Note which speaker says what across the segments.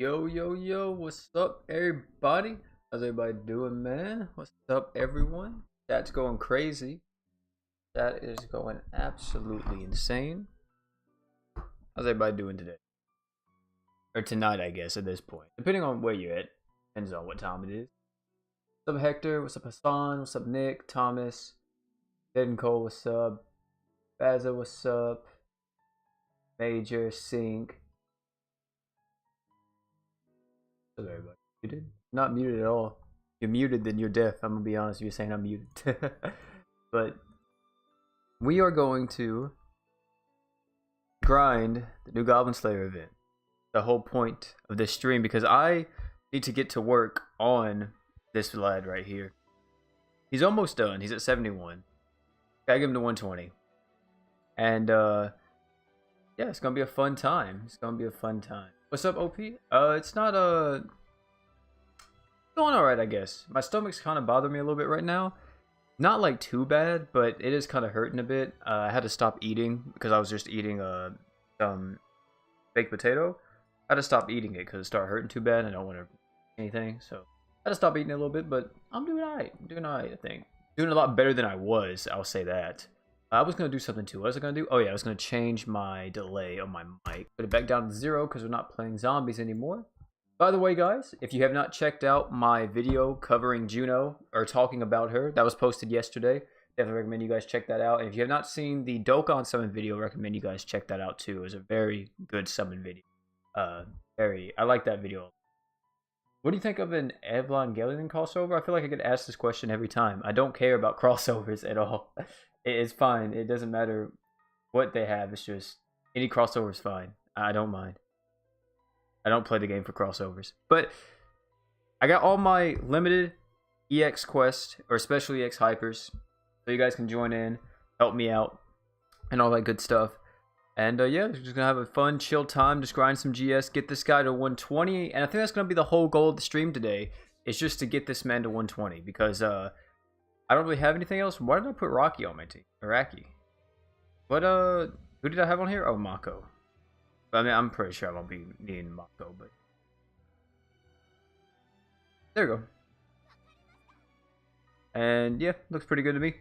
Speaker 1: Yo, yo, yo, what's up, everybody? How's everybody doing, man? What's up, everyone? Chat's going crazy. That is going absolutely insane. How's everybody doing today? Or tonight, I guess, at this point. Depending on where you're at. Depends on what time it is. What's up, Hector? What's up, Hassan? What's up, Nick? Thomas? Dead and Cole, what's up? Baza, what's up? Major, Sync. What's up, everybody? Muted? Not muted at all. If you're muted, then you're deaf. I'm gonna be honest with you saying I'm muted. But we are going to grind the new Goblin Slayer event. The whole point of this stream, because I need to get to work on this lad right here. He's almost done. He's at 71. Gotta give him to 120. And yeah, it's gonna be a fun time. It's gonna be a fun time. What's up, OP? It's not going alright, I guess. My stomach's kind of bothering me a little bit right now. Not like too bad, but it is kind of hurting a bit. I had to stop eating because I was just eating some baked potato. I had to stop eating it because it started hurting too bad. I don't want to anything, so I had to stop eating it a little bit. But I'm doing alright. I'm doing alright, I think. Doing a lot better than I was. I'll say that. I was gonna do something too. What was I gonna do? Oh yeah, I was gonna change my delay on my mic. Put it back down to 0 because we're not playing zombies anymore. By the way, guys, if you have not checked out my video covering Juno, or talking about her, that was posted yesterday. Definitely recommend you guys check that out. And if you have not seen the Dokkan summon video, recommend you guys check that out too. It was a very good summon video. I like that video. What do you think of an Evangelion crossover? I feel like I get asked this question every time. I don't care about crossovers at all. It's fine. It doesn't matter what they have. It's just any crossover is fine. I don't mind. I don't play the game for crossovers. But I got all my limited EX quests, or special EX hypers, so you guys can join in, help me out, and all that good stuff. And yeah, we're just going to have a fun, chill time, just grind some GS, get this guy to 120. And I think that's going to be the whole goal of the stream today, is just to get this man to 120. Because I don't really have anything else. Why did I put Rocky on my team? Iraqi. What, who did I have on here? Oh, Mako. I mean, I'm pretty sure I won't be needing Mako, but there we go. And yeah, looks pretty good to me.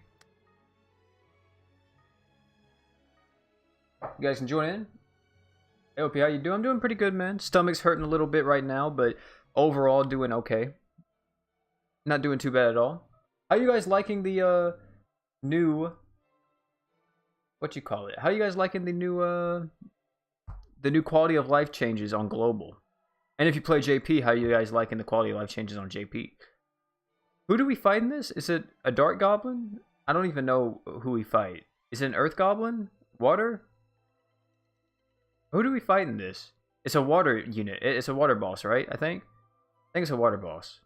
Speaker 1: You guys can join in. Hey, OP, how you doing? I'm doing pretty good, man. Stomach's hurting a little bit right now, but overall doing okay. Not doing too bad at all. How you guys liking the new, what you call it? How you guys liking the new quality of life changes on global? And if you play JP, how you guys liking the quality of life changes on JP? Who do we fight in this? Is it a Dark Goblin? I don't even know who we fight. Is it an Earth Goblin? Water? Who do we fight in this? It's a water unit. It's a water boss, right? I think it's a water boss.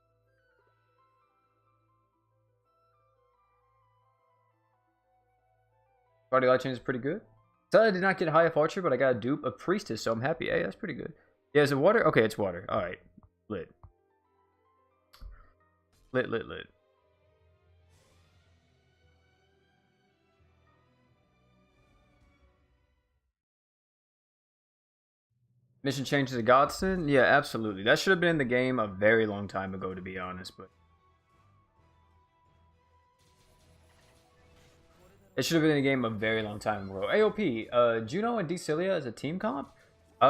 Speaker 1: Quality of life change is pretty good. So I did not get high F Archer, but I got a dupe of Priestess, so I'm happy. Hey, that's pretty good. Yeah, is it water? Okay, it's water. Alright. Lit. Lit. Mission changes to Godson? Yeah, absolutely. That should have been in the game a very long time ago, to be honest, but it should have been in the game a very long time ago. AOP, Juno and Decilia as a team comp?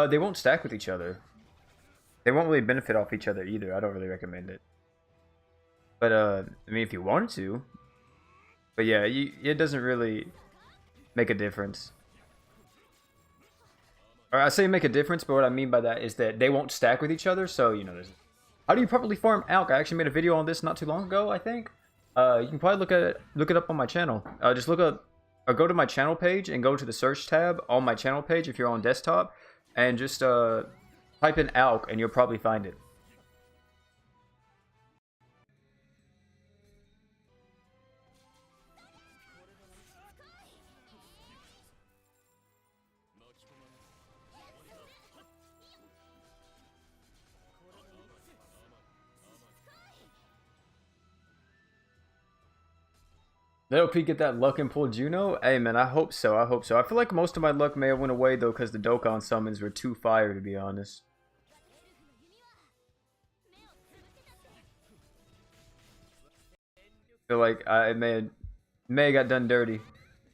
Speaker 1: They won't stack with each other. They won't really benefit off each other either. I don't really recommend it. But, I mean, if you wanted to. But yeah, it doesn't really make a difference. Or I say make a difference, but what I mean by that is that they won't stack with each other. So, you know, there's... How do you properly farm Alk? I actually made a video on this not too long ago, I think. You can probably look it up on my channel. Just look up, or go to my channel page and go to the search tab on my channel page if you're on desktop, and just type in Alk and you'll probably find it. Let OP get that luck and pull Juno? Hey man, I hope so. I hope so. I feel like most of my luck may have went away though because the Dokkan summons were too fire, to be honest. Feel like I may have got done dirty. You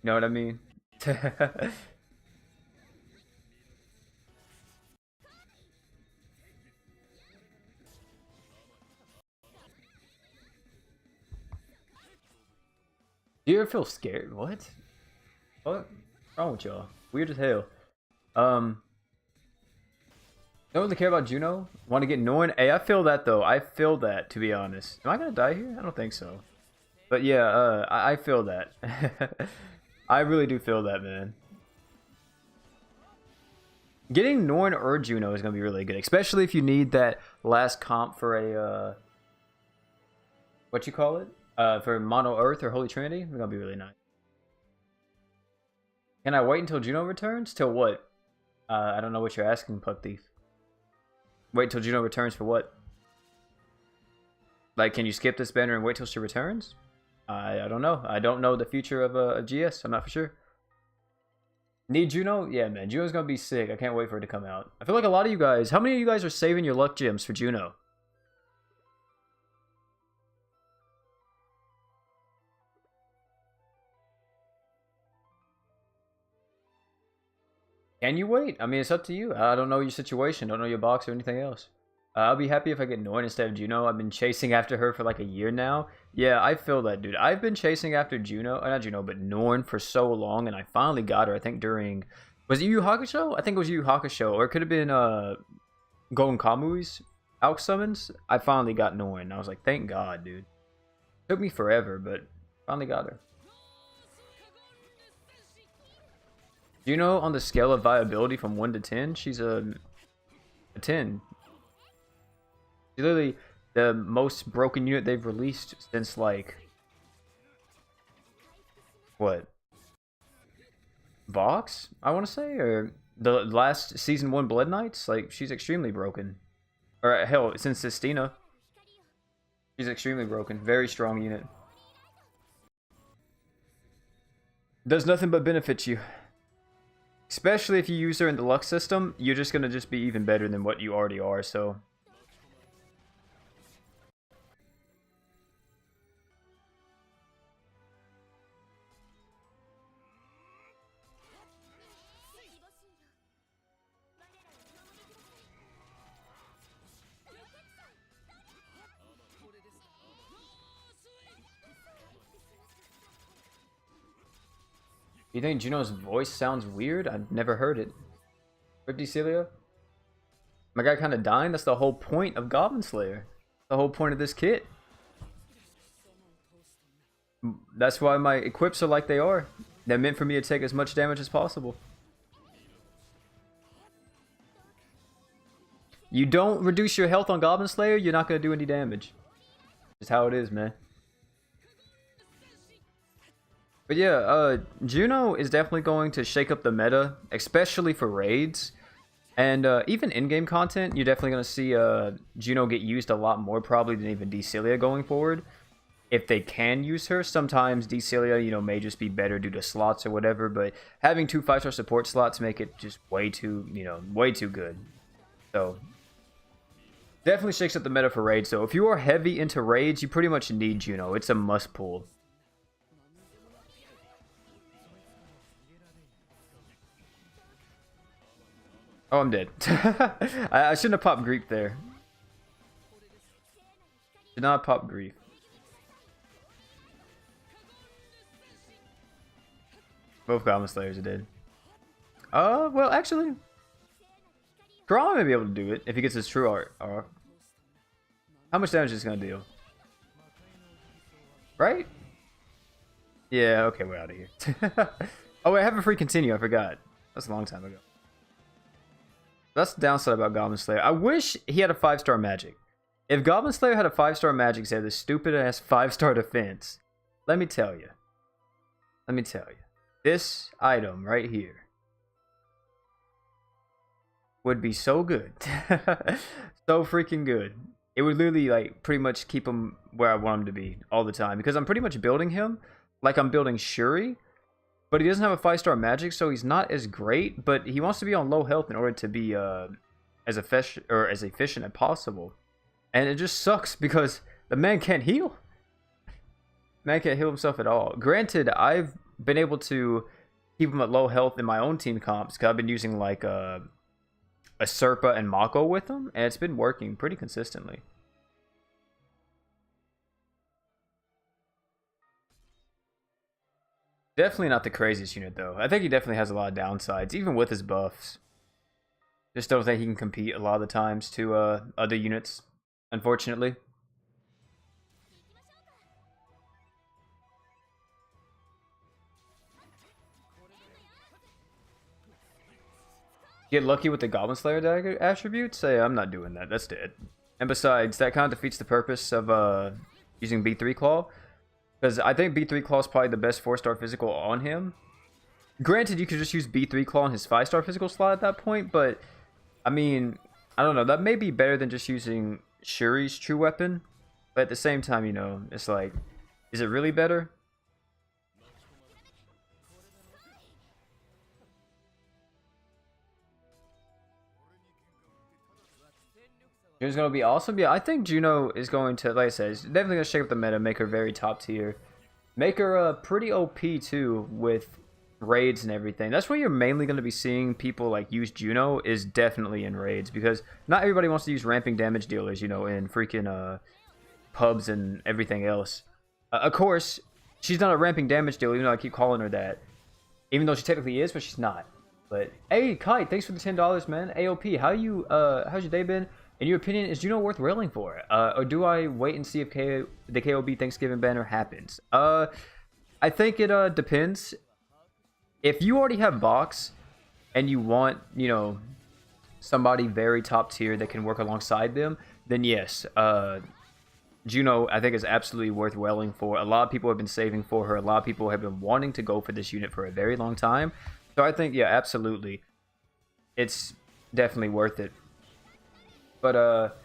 Speaker 1: know what I mean? Do you ever feel scared? What? What's wrong with y'all? Weird as hell. Um, don't really care about Juno. Want to get Norn? Hey, I feel that though. I feel that, to be honest. Am I gonna die here? I don't think so. But yeah, I feel that. I really do feel that, man. Getting Norn or Juno is gonna be really good, especially if you need that last comp for a what you call it? For Mono Earth or Holy Trinity. It's gonna be really nice. Can I wait until Juno returns? Till what? I don't know what you're asking, Puck Thief. Wait till Juno returns for what? Like, can you skip this banner and wait till she returns? I don't know. I don't know the future of GS. I'm not for sure. Need Juno? Yeah, man. Juno's gonna be sick. I can't wait for it to come out. I feel like a lot of you guys... How many of you guys are saving your luck gems for Juno? Can you wait? I mean, it's up to you. I don't know your situation. Don't know your box or anything else. I'll be happy if I get Norn instead of Juno. I've been chasing after her for like a year now. Yeah, I feel that, dude. I've been chasing after Juno, not Juno, but Norn for so long, and I finally got her. I think during... Was it Yu Yu Hakusho? I think it was Yu Yu Hakusho, or it could have been Golden Kamui's Alch Summons. I finally got Norn. I was like, thank God, dude. Took me forever, but finally got her. Juno, on the scale of viability from 1 to 10, she's a 10. She's literally the most broken unit they've released since, like... What? Vox, I want to say? Or the last Season 1 Blood Knights? Like, she's extremely broken. Or, hell, since Sistina. She's extremely broken. Very strong unit. Does nothing but benefit you. Especially if you use her in the Lux system, you're just going to just be even better than what you already are, so... You think Juno's voice sounds weird? I've never heard it. Rip Celia? My guy kind of dying? That's the whole point of Goblin Slayer. The whole point of this kit. That's why my equips are like they are. They're meant for me to take as much damage as possible. You don't reduce your health on Goblin Slayer, you're not going to do any damage. Just how it is, man. But yeah, Juno is definitely going to shake up the meta, especially for raids. And even in-game content, you're definitely going to see Juno get used a lot more probably than even Celia going forward. If they can use her, sometimes Celia, you know, may just be better due to slots or whatever. But having 2 5-star support slots make it just way too, you know, way too good. So definitely shakes up the meta for raids. So if you are heavy into raids, you pretty much need Juno. It's a must pull. Oh, I'm dead. I shouldn't have popped Grief there. Did not pop Grief. Both Goblin Slayers are dead. Well, actually... Kurama may be able to do it if he gets his true art. How much damage is this going to deal? Right? Yeah, okay, we're out of here. Oh, wait, I have a free continue. I forgot. That's a long time ago. That's the downside about Goblin Slayer. I wish he had a 5-star magic. If Goblin Slayer had a 5-star magic instead of this stupid ass 5-star defense, let me tell you. Let me tell you. This item right here would be so good. So freaking good. It would literally like pretty much keep him where I want him to be all the time. Because I'm pretty much building him like I'm building Shuri. But he doesn't have a 5-star magic, so he's not as great. But he wants to be on low health in order to be as efficient as possible. And it just sucks because the man can't heal. man can't heal himself at all. Granted, I've been able to keep him at low health in my own team comps because I've been using like a Serpa and Mako with him, and it's been working pretty consistently. Definitely not the craziest unit though. I think he definitely has a lot of downsides, even with his buffs. Just don't think he can compete a lot of the times to other units, unfortunately. Get lucky with the Goblin Slayer dagger attributes? Say, I'm not doing that. That's dead. And besides, that kind of defeats the purpose of using B3 Claw. Because I think B3 Claw is probably the best 4-star physical on him. Granted, you could just use B3 Claw on his 5-star physical slot at that point, but I mean, I don't know. That may be better than just using Shuri's true weapon. But at the same time, you know, it's like, is it really better? Juno's going to be awesome. Yeah, I think Juno is going to, like I said, it's definitely going to shake up the meta, make her very top tier. Make her pretty OP too with raids and everything. That's where you're mainly going to be seeing people like use Juno, is definitely in raids, because not everybody wants to use ramping damage dealers, you know, in freaking pubs and everything else. Of course, she's not a ramping damage dealer, even though I keep calling her that. Even though she technically is, but she's not. But hey, Kite, thanks for the $10, man. AOP, how's your day been? In your opinion, is Juno worth railing for? Or do I wait and see if the KOB Thanksgiving banner happens? I think it depends. If you already have box and you want, you know, somebody very top tier that can work alongside them, then yes, Juno I think is absolutely worth wailing for. A lot of people have been saving for her. A lot of people have been wanting to go for this unit for a very long time. So I think, yeah, absolutely, it's definitely worth it. But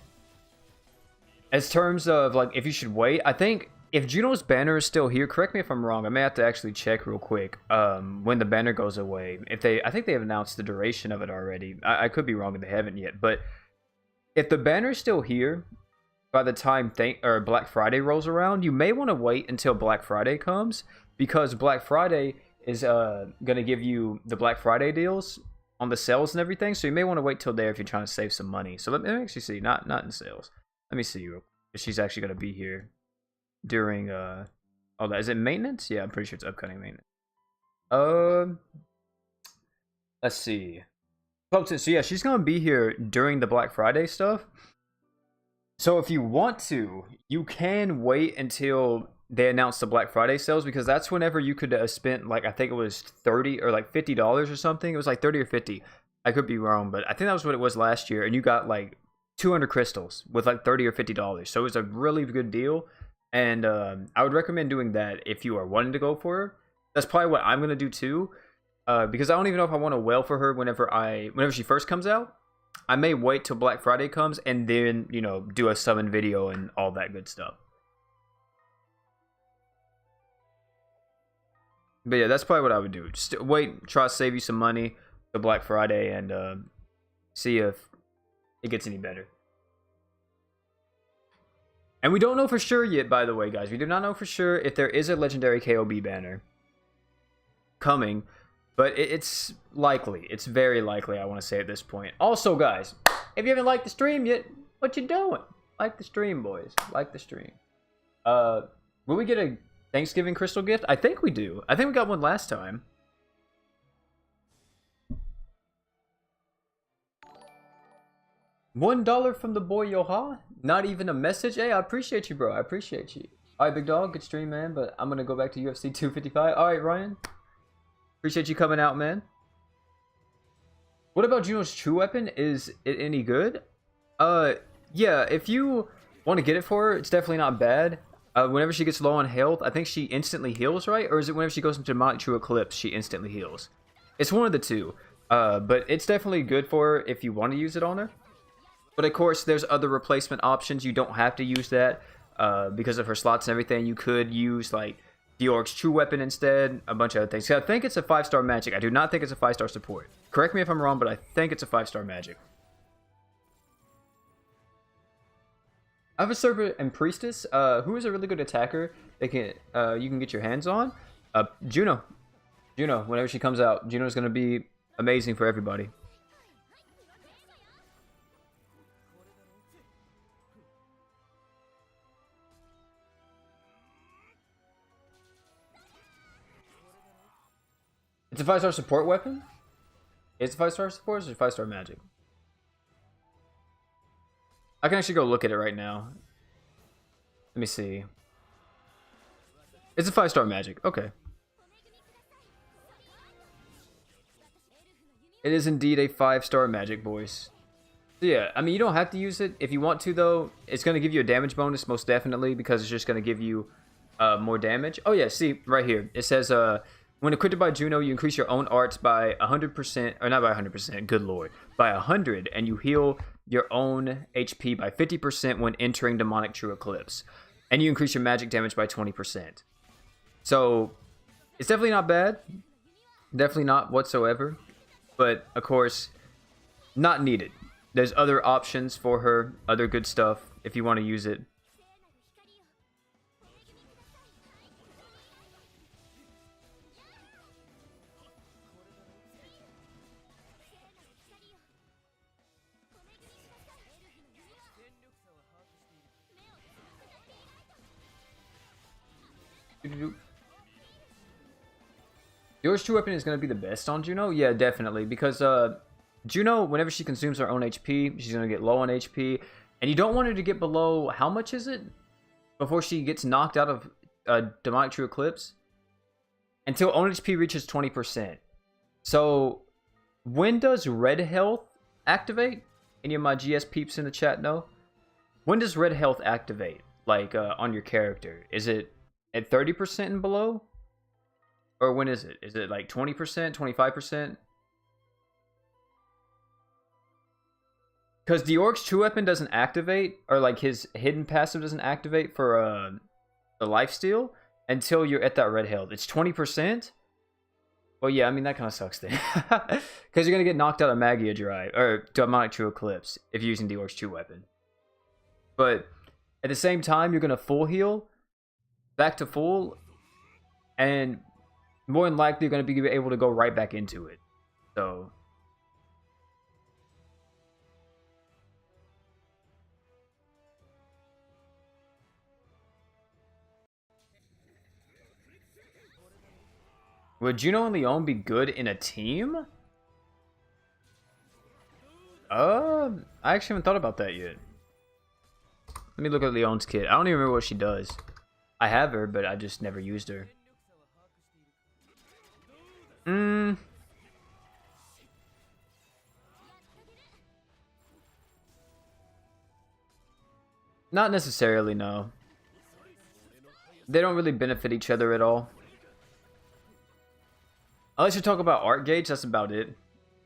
Speaker 1: as terms of like if you should wait, I think if Juno's banner is still here, correct me if I'm wrong, I may have to actually check real quick when the banner goes away. I think they have announced the duration of it already. I could be wrong if they haven't yet, but if the banner is still here by the time Black Friday rolls around, you may want to wait until Black Friday comes, because Black Friday is gonna give you the Black Friday deals on the sales and everything, so you may want to wait till there if you're trying to save some money. So let me actually see, not in sales. Let me see if she's actually going to be here during oh, that is it maintenance? Yeah, I'm pretty sure it's upcoming maintenance. Let's see. So yeah, she's going to be here during the Black Friday stuff. So if you want to, you can wait until they announce the Black Friday sales, because that's whenever you could have spent, like, I think it was $30 or like $50 or something. It was like 30 or 50. I could be wrong, but I think that was what it was last year, and you got like 200 crystals with like $30 or $50. So it was a really good deal, and I would recommend doing that if you are wanting to go for her. That's probably what I'm gonna do too, because I don't even know if I want to wail for her whenever she first comes out. I may wait till Black Friday comes and then, you know, do a summon video and all that good stuff. But yeah, that's probably what I would do. Just wait, try to save you some money for Black Friday, and see if it gets any better. And we don't know for sure yet, by the way, guys. We do not know for sure if there is a legendary KOB banner coming, but it's likely. It's very likely, I want to say at this point. Also, guys, if you haven't liked the stream yet, what you doing? Like the stream, boys. Like the stream. Will we get a Thanksgiving crystal gift? I think we do. I think we got one last time. $1 from the boy Yoha? Not even a message? Hey, I appreciate you, bro. I appreciate you. Alright, big dog. Good stream, man. But I'm going to go back to UFC 255. Alright, Ryan. Appreciate you coming out, man. What about Juno's true weapon? Is it any good? Yeah, if you want to get it for her, it's definitely not bad. Whenever she gets low on health, I think she instantly heals, right? Or is it whenever she goes into Demonic True Eclipse, she instantly heals? It's one of the two. But it's definitely good for her if you want to use it on her. But of course, there's other replacement options. You don't have to use that because of her slots and everything. You could use like Dioric's true weapon instead, a bunch of other things. So I think it's a 5-star magic. I do not think it's a 5-star support. Correct me if I'm wrong, but I think it's a 5-star magic. I have a servant and priestess, who is a really good attacker. They can, you can get your hands on. Juno. Juno, whenever she comes out, Juno's gonna be amazing for everybody. It's a 5-star support weapon? It's a 5-star support or 5-star magic? I can actually go look at it right now. Let me see. It's a 5-star magic. Okay. It is indeed a 5-star magic, boys. So yeah, I mean, you don't have to use it. If you want to, though, it's going to give you a damage bonus, most definitely, because it's just going to give you more damage. Oh, yeah, see, right here. It says, when equipped by Juno, you increase your own arts by 100%, or not by 100%, good lord, by 100, and you heal your own HP by 50% when entering Demonic True Eclipse. And you increase your magic damage by 20%. So, it's definitely not bad. Definitely not whatsoever. But, of course, not needed. There's other options for her, other good stuff, if you want to use it. Yours true weapon is going to be the best on Juno? Yeah, definitely. Because Juno, whenever she consumes her own HP, she's going to get low on HP. And you don't want her to get below, how much is it? Before she gets knocked out of Demonic True Eclipse? Until own HP reaches 20%. So, when does red health activate? Any of my GS peeps in the chat know? When does red health activate? Like, on your character? Is it at 30% and below? Or when is it? Is it like 20%, 25%? Because Diork's true weapon doesn't activate, or like his hidden passive doesn't activate for the lifesteal until you're at that red health. It's 20%? Well, yeah, I mean, that kind of sucks then. Because you're going to get knocked out of Magia Drive, or Demonic True Eclipse, if you're using Diork's true weapon. But at the same time, you're going to full heal, back to full, and more than likely, you're going to be able to go right back into it. So, would Juno and Leon be good in a team? I actually haven't thought about that yet. Let me look at Leon's kit. I don't even remember what she does. I have her, but I just never used her. Not necessarily, no. They don't really benefit each other at all. Unless you talk about art gauge, that's about it.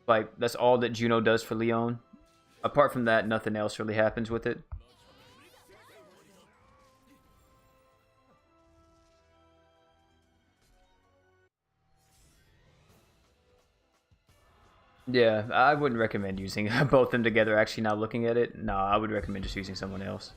Speaker 1: Like, that's all that Juno does for Leon. Apart from that, nothing else really happens with it. Yeah, I wouldn't recommend using both of them together, actually, now looking at it. No, I would recommend just using someone else.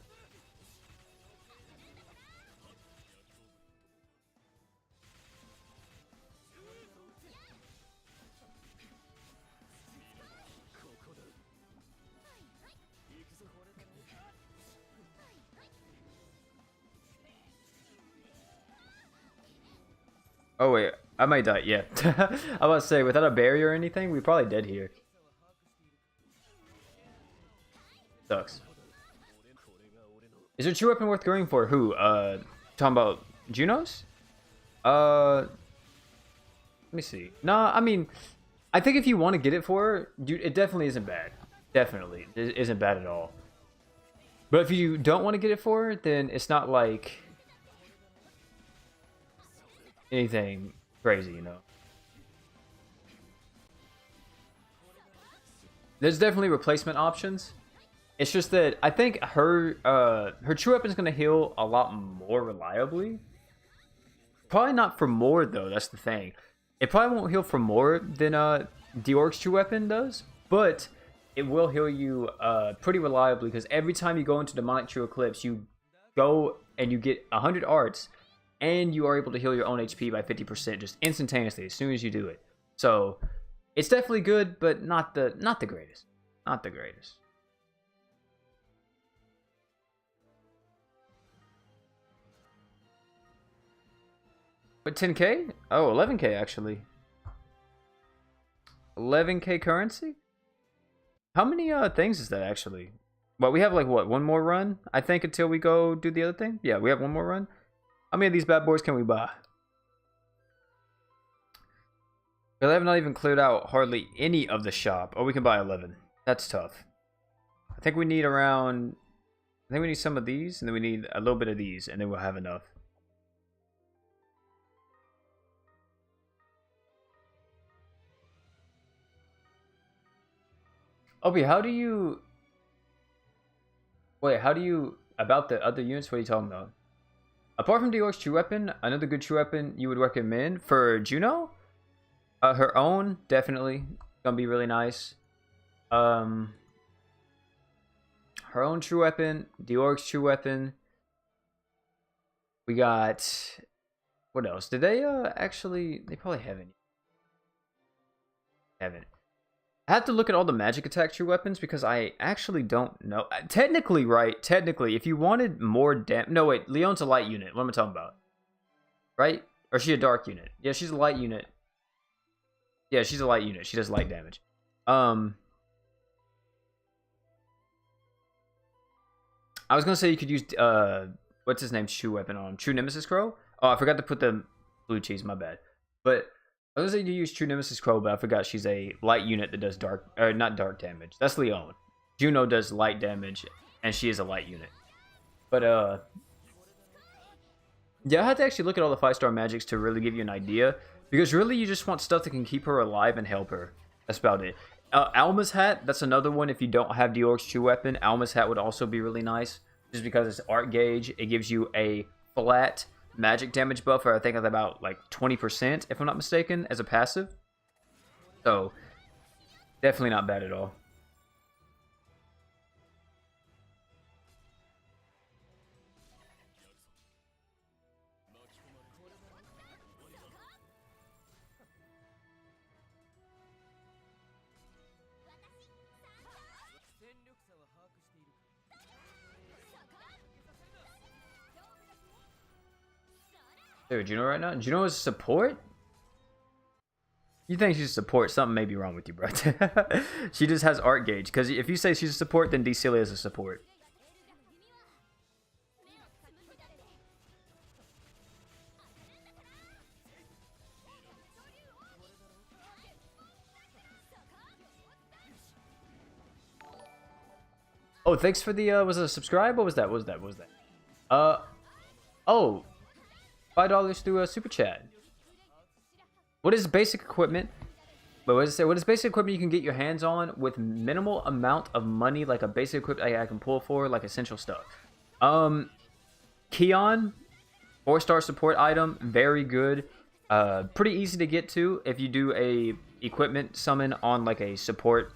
Speaker 1: Oh wait, I might die, yeah. I was about to say, without a barrier or anything, we're probably dead here. Sucks. Is your true weapon worth going for? Who? Talking about Juno's? Let me see. Nah, I mean, I think if you want to get it for her, it definitely isn't bad. Definitely. It isn't bad at all. But if you don't want to get it for her, then it's not like anything crazy, you know. There's definitely replacement options. It's just that I think her true weapon is going to heal a lot more reliably. Probably not for more, though. That's the thing. It probably won't heal for more than Diork's true weapon does. But it will heal you pretty reliably, because every time you go into Demonic True Eclipse, you go and you get 100 arts, and you are able to heal your own HP by 50% just instantaneously as soon as you do it. So it's definitely good, but not the greatest. Not the greatest. But 10k? Oh, 11k actually. 11k currency? How many things is that actually? Well, we have like what, one more run, I think, until we go do the other thing? Yeah, we have one more run. How many of these bad boys can we buy? Because I have not even cleared out hardly any of the shop. Oh, we can buy 11. That's tough. I think we need around... I think we need some of these, and then we need a little bit of these, and then we'll have enough. Obi, how do you... Wait, how do you... About the other units, what are you talking about? Apart from Dior's true weapon, another good true weapon you would recommend for Juno? Her own, definitely. Gonna be really nice. Her own true weapon, Dior's true weapon. We got... What else? Did they actually... They probably haven't. I have to look at all the magic attack true weapons because I actually don't know. Technically, right? Technically, if you wanted more no, wait. Leon's a light unit. What am I talking about? Right? Or is she a dark unit? Yeah, she's a light unit. Yeah, she's a light unit. She does light damage. I was gonna say you could use what's his name's true weapon on True Nemesis Crow. Oh, I forgot to put the blue cheese. My bad. But I was gonna say you use True Nemesis Crow, but I forgot she's a light unit that does dark, or not dark damage. That's Leon. Juno does light damage, and she is a light unit. But yeah, I had to actually look at all the 5-star magics to really give you an idea, because really you just want stuff that can keep her alive and help her. That's about it. Alma's hat, that's another one. If you don't have Dior's true weapon, Alma's hat would also be really nice, just because it's art gauge. It gives you a flat magic damage buffer, I think, of about like 20%, if I'm not mistaken, as a passive. So definitely not bad at all. Dude, Juno right now? Juno is support? You think she's a support? Something may be wrong with you, bro. She just has art gauge. Because if you say she's a support, then Decelia is a support. Oh, thanks for the, was it a subscribe? What was that? Oh, $5 through a super chat. What is basic equipment? But what does it say? What is basic equipment you can get your hands on with minimal amount of money, like a basic equipment I can pull for, like essential stuff? Keon, 4-star support item, very good. Pretty easy to get to if you do a equipment summon on like a support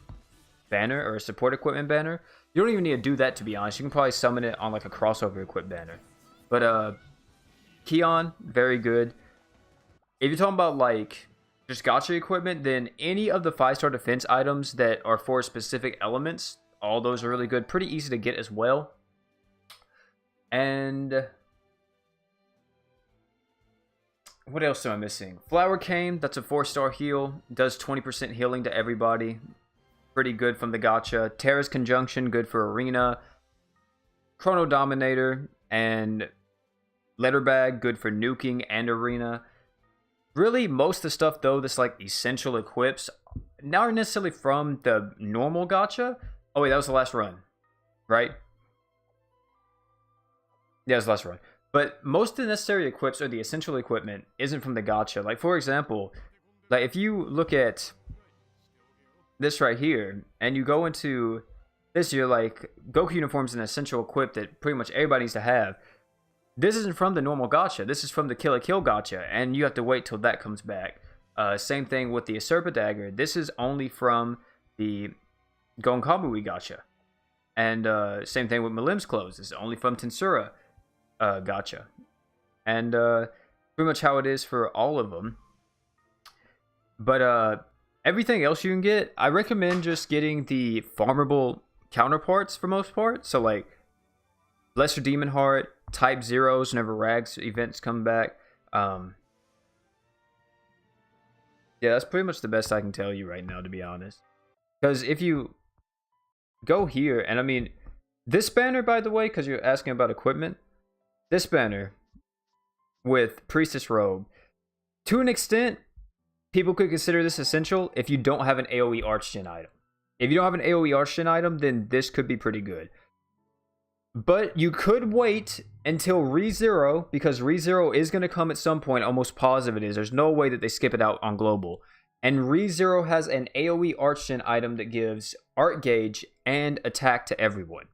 Speaker 1: banner or a support equipment banner. You don't even need to do that, to be honest. You can probably summon it on like a crossover equip banner. But Keon, very good. If you're talking about like just gacha equipment, then any of the 5-star defense items that are for specific elements, all those are really good. Pretty easy to get as well. And what else am I missing? Flower Cane, that's a 4-star heal. Does 20% healing to everybody. Pretty good from the gacha. Terra's Conjunction, good for Arena. Chrono Dominator and Letter Bag, good for nuking and Arena. Really, most of the stuff, though, that's like essential equips, not necessarily from the normal gacha. Oh, wait, that was the last run, right? Yeah, it was the last run. But most of the necessary equips or the essential equipment isn't from the gacha. Like, for example, like if you look at this right here, and you go into this, you're like, Goku uniform's an essential equip that pretty much everybody needs to have. This isn't from the normal gacha. This is from the Kill a Kill gacha, and you have to wait till that comes back. Same thing with the Acerba Dagger. This is only from the Gon Kabui gotcha. And same thing with Malim's clothes. It's only from Tensura gotcha. And pretty much how it is for all of them. But everything else you can get, I recommend just getting the farmable counterparts for most part. So like Lesser Demon Heart, Type Zeros whenever Rags events come back. Yeah, that's pretty much the best I can tell you right now, to be honest. Because if you go here, and I mean, this banner, by the way, because you're asking about equipment, this banner with Priestess Robe, to an extent, people could consider this essential if you don't have an AoE Archgen item. If you don't have an AoE Archgen item, then this could be pretty good. But you could wait until ReZero, because ReZero is going to come at some point. Almost positive it is. There's no way that they skip it out on Global. And ReZero has an AoE Archgen item that gives Art Gauge and attack to everyone.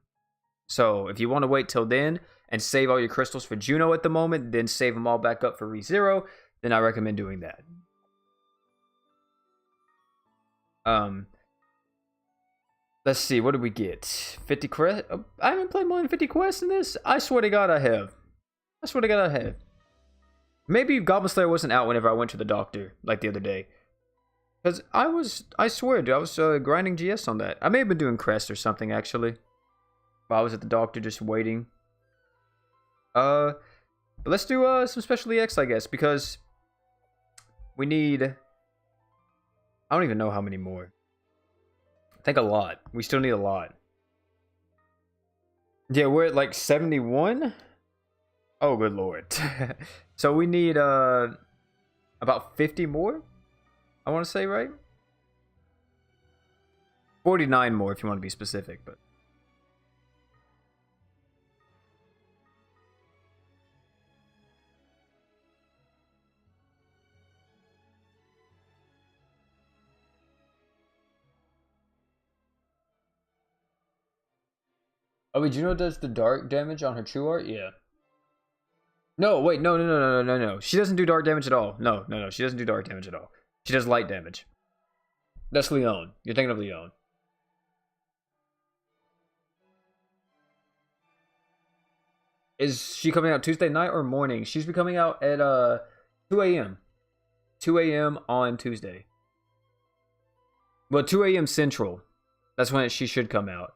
Speaker 1: So if you want to wait till then and save all your crystals for Juno at the moment, then save them all back up for ReZero, then I recommend doing that. Let's see, what did we get? 50 quests? I haven't played more than 50 quests in this? I swear to God I have. I swear to God I have. Maybe Goblin Slayer wasn't out whenever I went to the doctor, like the other day. Because I swear, dude, I was grinding GS on that. I may have been doing Crest or something, actually. While I was at the doctor just waiting. But let's do some Special EX, I guess, because we need... I don't even know how many more. I think a lot. We still need a lot. Yeah, we're at like 71. Oh, good lord. So we need about 50 more, I want to say, right? 49 more if you want to be specific, but... Oh, wait, Juno does the dark damage on her true art? Yeah. No, wait, no. She doesn't do dark damage at all. No. She doesn't do dark damage at all. She does light damage. That's Leon. You're thinking of Leon. Is she coming out Tuesday night or morning? She's be coming out at 2 a.m. 2 a.m. on Tuesday. Well, 2 a.m. Central. That's when she should come out.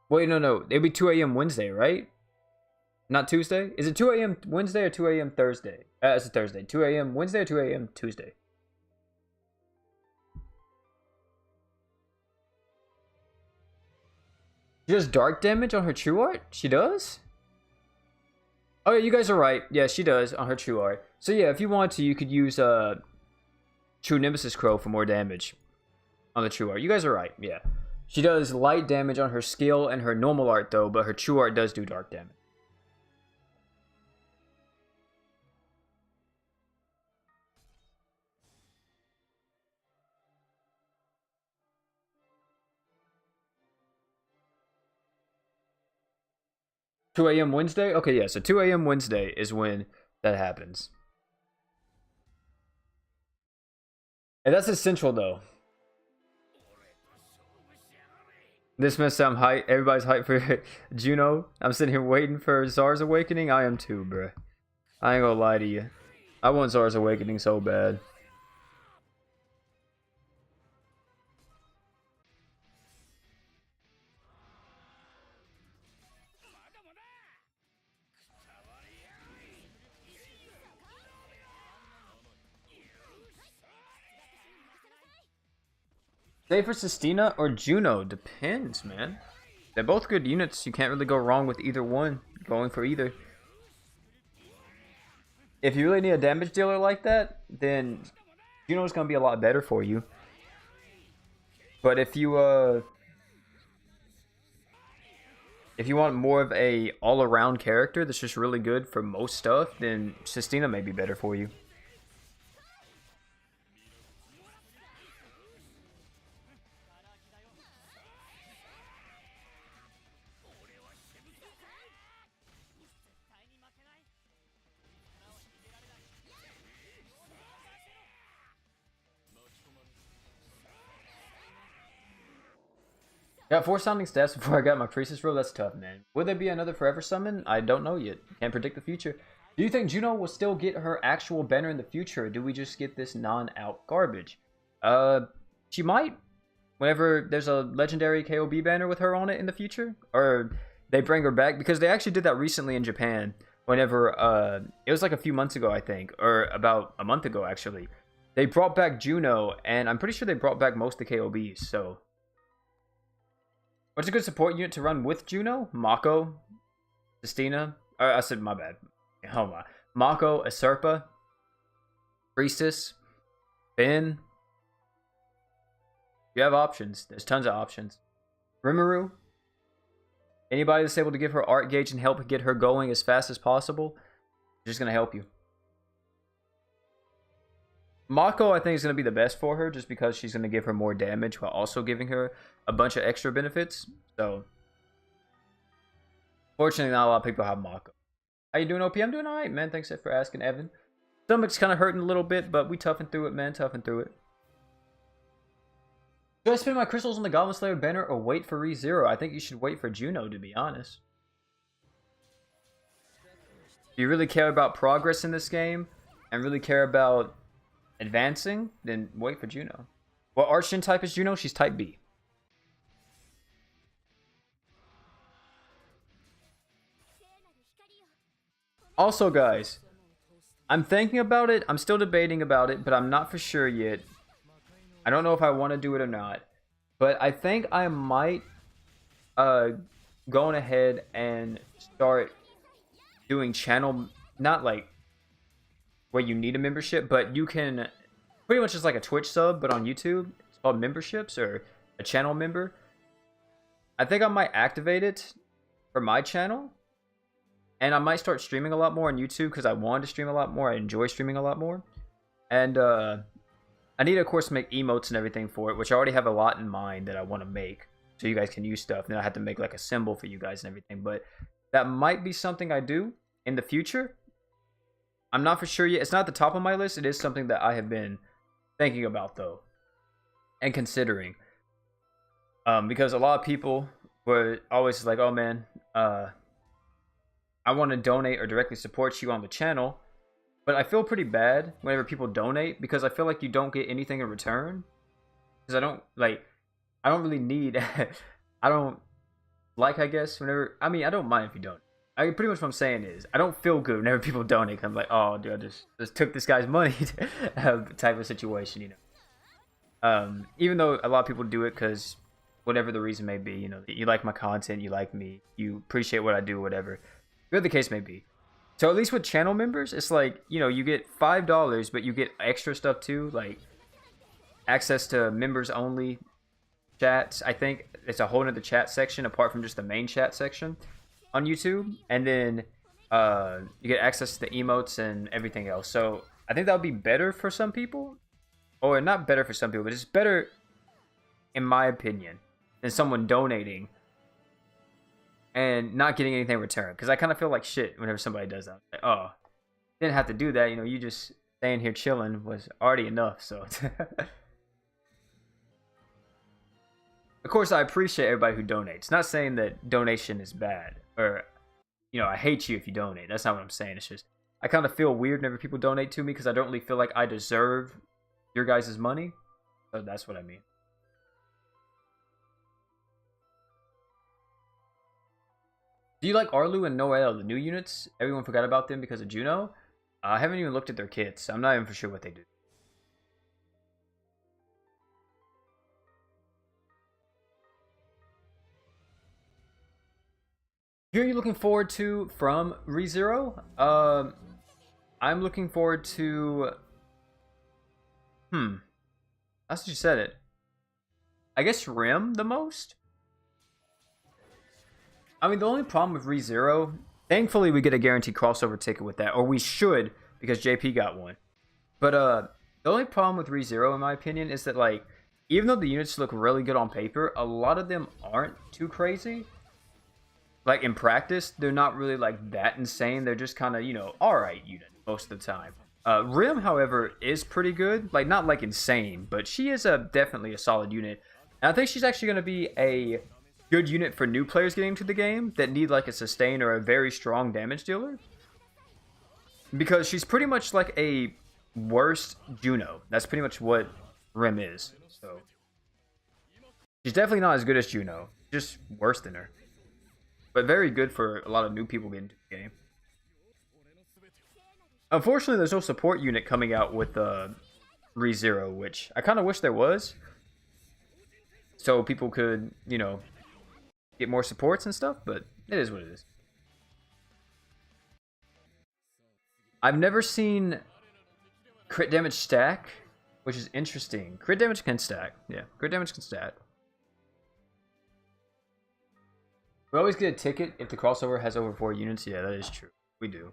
Speaker 1: Wait, no. It'd be 2 a.m. Wednesday, right? Not Tuesday? Is it 2 a.m. Wednesday or 2 a.m. Thursday? It's a Thursday. 2 a.m. Wednesday or 2 a.m. Tuesday? She does dark damage on her true art? She does? Oh, yeah, you guys are right. Yeah, she does on her true art. So, yeah, if you want to, you could use True Nemesis Crow for more damage on the true art. You guys are right, yeah. She does light damage on her skill and her normal art, though, but her true art does do dark damage. Two a.m. Wednesday? Okay, yeah, so 2 a.m. Wednesday is when that happens. And that's essential, though. This must sound hype. Everybody's hyped for Juno. I'm sitting here waiting for Zar's Awakening. I am too, bruh. I ain't gonna lie to you. I want Zar's Awakening so bad. Say for Sistina or Juno. Depends, man. They're both good units. You can't really go wrong with either one. Going for either. If you really need a damage dealer like that, then Juno's gonna be a lot better for you. But if you want more of a all-around character that's just really good for most stuff, then Sistina may be better for you. Got 4 sounding stats before I got my Priestess roll. That's tough, man. Will there be another Forever Summon? I don't know yet. Can't predict the future. Do you think Juno will still get her actual banner in the future, or do we just get this non-out garbage? She might. Whenever there's a legendary KOB banner with her on it in the future, or they bring her back, because they actually did that recently in Japan. Whenever it was like a few months ago, I think, or about a month ago actually. They brought back Juno, and I'm pretty sure they brought back most of the KOBs. So, what's a good support unit to run with Juno? Mako, Justina. I said my bad. Oh my. Mako, Acerpa, Priestess, Finn. You have options. There's tons of options. Rimuru. Anybody that's able to give her art gauge and help get her going as fast as possible, just gonna help you. Mako, I think, is gonna be the best for her, just because she's gonna give her more damage while also giving her a bunch of extra benefits. So, fortunately, not a lot of people have Mako. How you doing, OP? I'm doing alright, man. Thanks for asking, Evan. Stomach's kind of hurting a little bit, but we toughened through it, man. Toughened through it. Should I spend my crystals on the Goblin Slayer banner or wait for ReZero? I think you should wait for Juno, to be honest. If you really care about progress in this game and really care about advancing, then wait for Juno. What Archon type is Juno? She's type B. Also, guys, I'm thinking about it. I'm still debating about it, but I'm not for sure yet. I don't know if I want to do it or not, but I think I might going ahead and start doing channel, not like where you need a membership, but you can pretty much just like a Twitch sub, but on YouTube. It's called memberships or a channel member. I think I might activate it for my channel, and I might start streaming a lot more on YouTube because I wanted to stream a lot more. I enjoy streaming a lot more, and I need to, of course, make emotes and everything for it, which I already have a lot in mind that I want to make, so you guys can use stuff. Then I have to make like a symbol for you guys and everything, but that might be something I do in the future. I'm not for sure yet. It's not at the top of my list. It is something that I have been thinking about, though, and considering. Because a lot of people were always like, oh man, I want to donate or directly support you on the channel. But I feel pretty bad whenever people donate, because I feel like you don't get anything in return. Because I don't really need, I guess, whenever, I mean, I don't mind if you don't. Pretty much what I'm saying is, I don't feel good whenever people donate. I'm like, oh, dude, I just took this guy's money type of situation, you know. Even though a lot of people do it because whatever the reason may be, you know, you like my content, you like me, you appreciate what I do, whatever. Whatever the case may be. So at least with channel members, it's like, you know, you get $5, but you get extra stuff too, like access to members only chats. I think it's a whole nother chat section apart from just the main chat section on YouTube. And then you get access to the emotes and everything else. So I think that would be better for some people. Or not better for some people, but it's better, in my opinion, than someone donating and not getting anything in return. Because I kind of feel like shit whenever somebody does that. Like, oh, didn't have to do that. You know, you just staying here chilling was already enough. So, of course, I appreciate everybody who donates. Not saying that donation is bad. Or, you know, I hate you if you donate. That's not what I'm saying. It's just, I kind of feel weird whenever people donate to me because I don't really feel like I deserve your guys' money. So that's what I mean. Do you like Arlu and Noel, the new units? Everyone forgot about them because of Juno. I haven't even looked at their kits. I'm not even for sure what they do. Who are you looking forward to from ReZero? I'm looking forward to... That's what you said it. I guess Rim the most? I mean, the only problem with ReZero, thankfully we get a guaranteed crossover ticket with that, or we should, because JP got one. But the only problem with ReZero, in my opinion, is that, like, even though the units look really good on paper, a lot of them aren't too crazy. Like, in practice, they're not really, like, that insane. They're just kind of, you know, alright unit most of the time. Rim, however, is pretty good. Like, not, like, insane, but she is definitely a solid unit. And I think she's actually going to be a good unit for new players getting into the game that need like a sustain or a very strong damage dealer. Because she's pretty much like a worse Juno. That's pretty much what Rim is. So she's definitely not as good as Juno, just worse than her. But very good for a lot of new people getting into the game. Unfortunately, there's no support unit coming out with ReZero, which I kind of wish there was. So people could, you know, get more supports and stuff, but it is what it is. I've never seen crit damage stack, which is interesting. Crit damage can stack. Yeah, crit damage can stack. We always get a ticket if the crossover has over 4 units. Yeah, that is true. We do.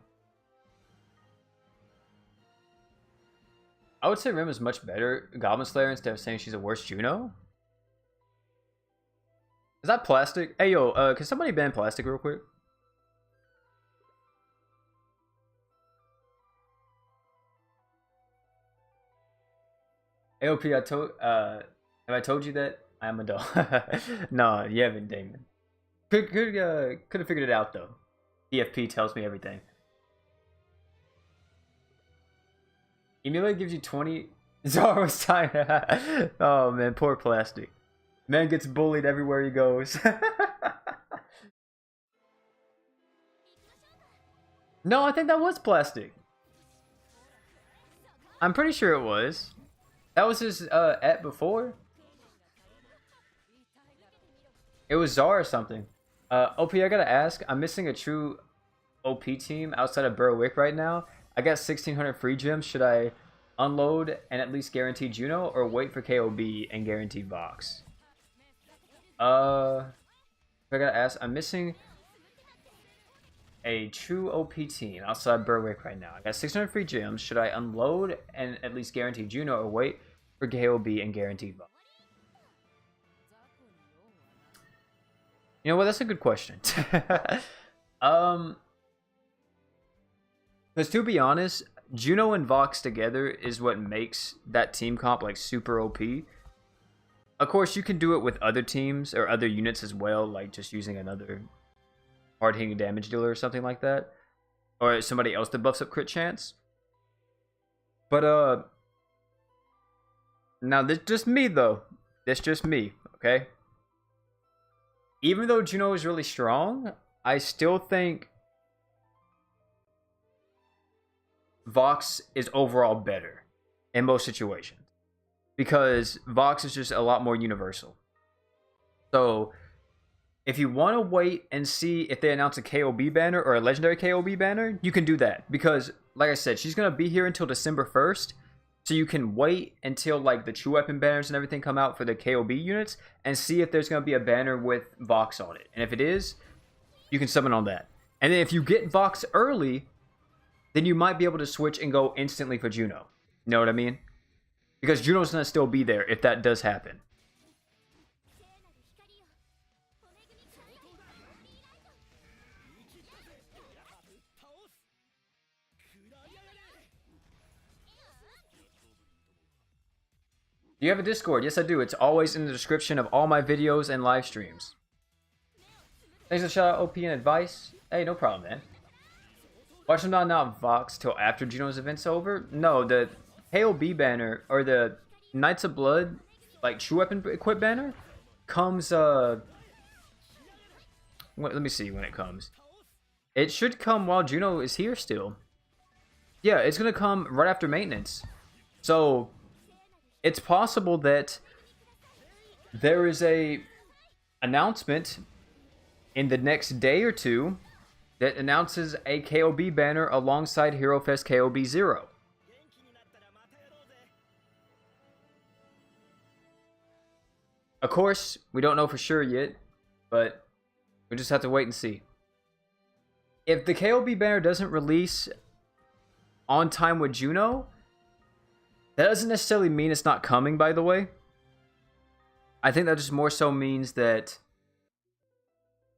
Speaker 1: I would say Rim is much better Goblin Slayer instead of saying she's a worse Juno. Is that plastic? Hey, yo, can somebody ban plastic real quick? AOP, have I told you that I'm a dog? No, you haven't, Damon. Could have figured it out though. DFP tells me everything. Emilia gives you 20. Zara was time. Oh man, poor plastic. Man gets bullied everywhere he goes. No, I think that was plastic. I'm pretty sure it was. That was his at before. It was Zara or something. OP, I gotta ask. I'm missing a true OP team outside of Berwick right now. I got 1,600 free gems. Should I unload and at least guarantee Juno, or wait for KOB and guarantee Vox? I gotta ask. I'm missing a true OP team outside Berwick right now. I got 600 free gems. Should I unload and at least guarantee Juno, or wait for KOB and guarantee Vox? You know what? That's a good question. Because to be honest, Juno and Vox together is what makes that team comp like super OP. Of course, you can do it with other teams or other units as well, like just using another hard-hitting damage dealer or something like that, or somebody else that buffs up crit chance. But now this just me though. This just me, okay? Even though Juno is really strong, I still think Vox is overall better in most situations, because Vox is just a lot more universal. So if you want to wait and see if they announce a KOB banner or a legendary KOB banner, you can do that, because like I said, she's going to be here until December 1st. So you can wait until like the true weapon banners and everything come out for the KOB units and see if there's going to be a banner with Vox on it. And if it is, you can summon on that. And then if you get Vox early, then you might be able to switch and go instantly for Juno. You know what I mean? Because Juno's going to still be there if that does happen. Do you have a Discord? Yes, I do. It's always in the description of all my videos and live streams. Thanks for the shout out, OP, and advice. Hey, no problem, man. Watch them not Vox till after Juno's event's over? No, the KOB banner, or the Knights of Blood, like true weapon equip banner, comes, let me see when it comes. It should come while Juno is here still. Yeah, it's gonna come right after maintenance. So it's possible that there is a announcement in the next day or two that announces a KOB banner alongside Hero Fest KOB 0. Of course, we don't know for sure yet, but we just have to wait and see. If the KOB banner doesn't release on time with Juno, that doesn't necessarily mean it's not coming, by the way. I think that just more so means that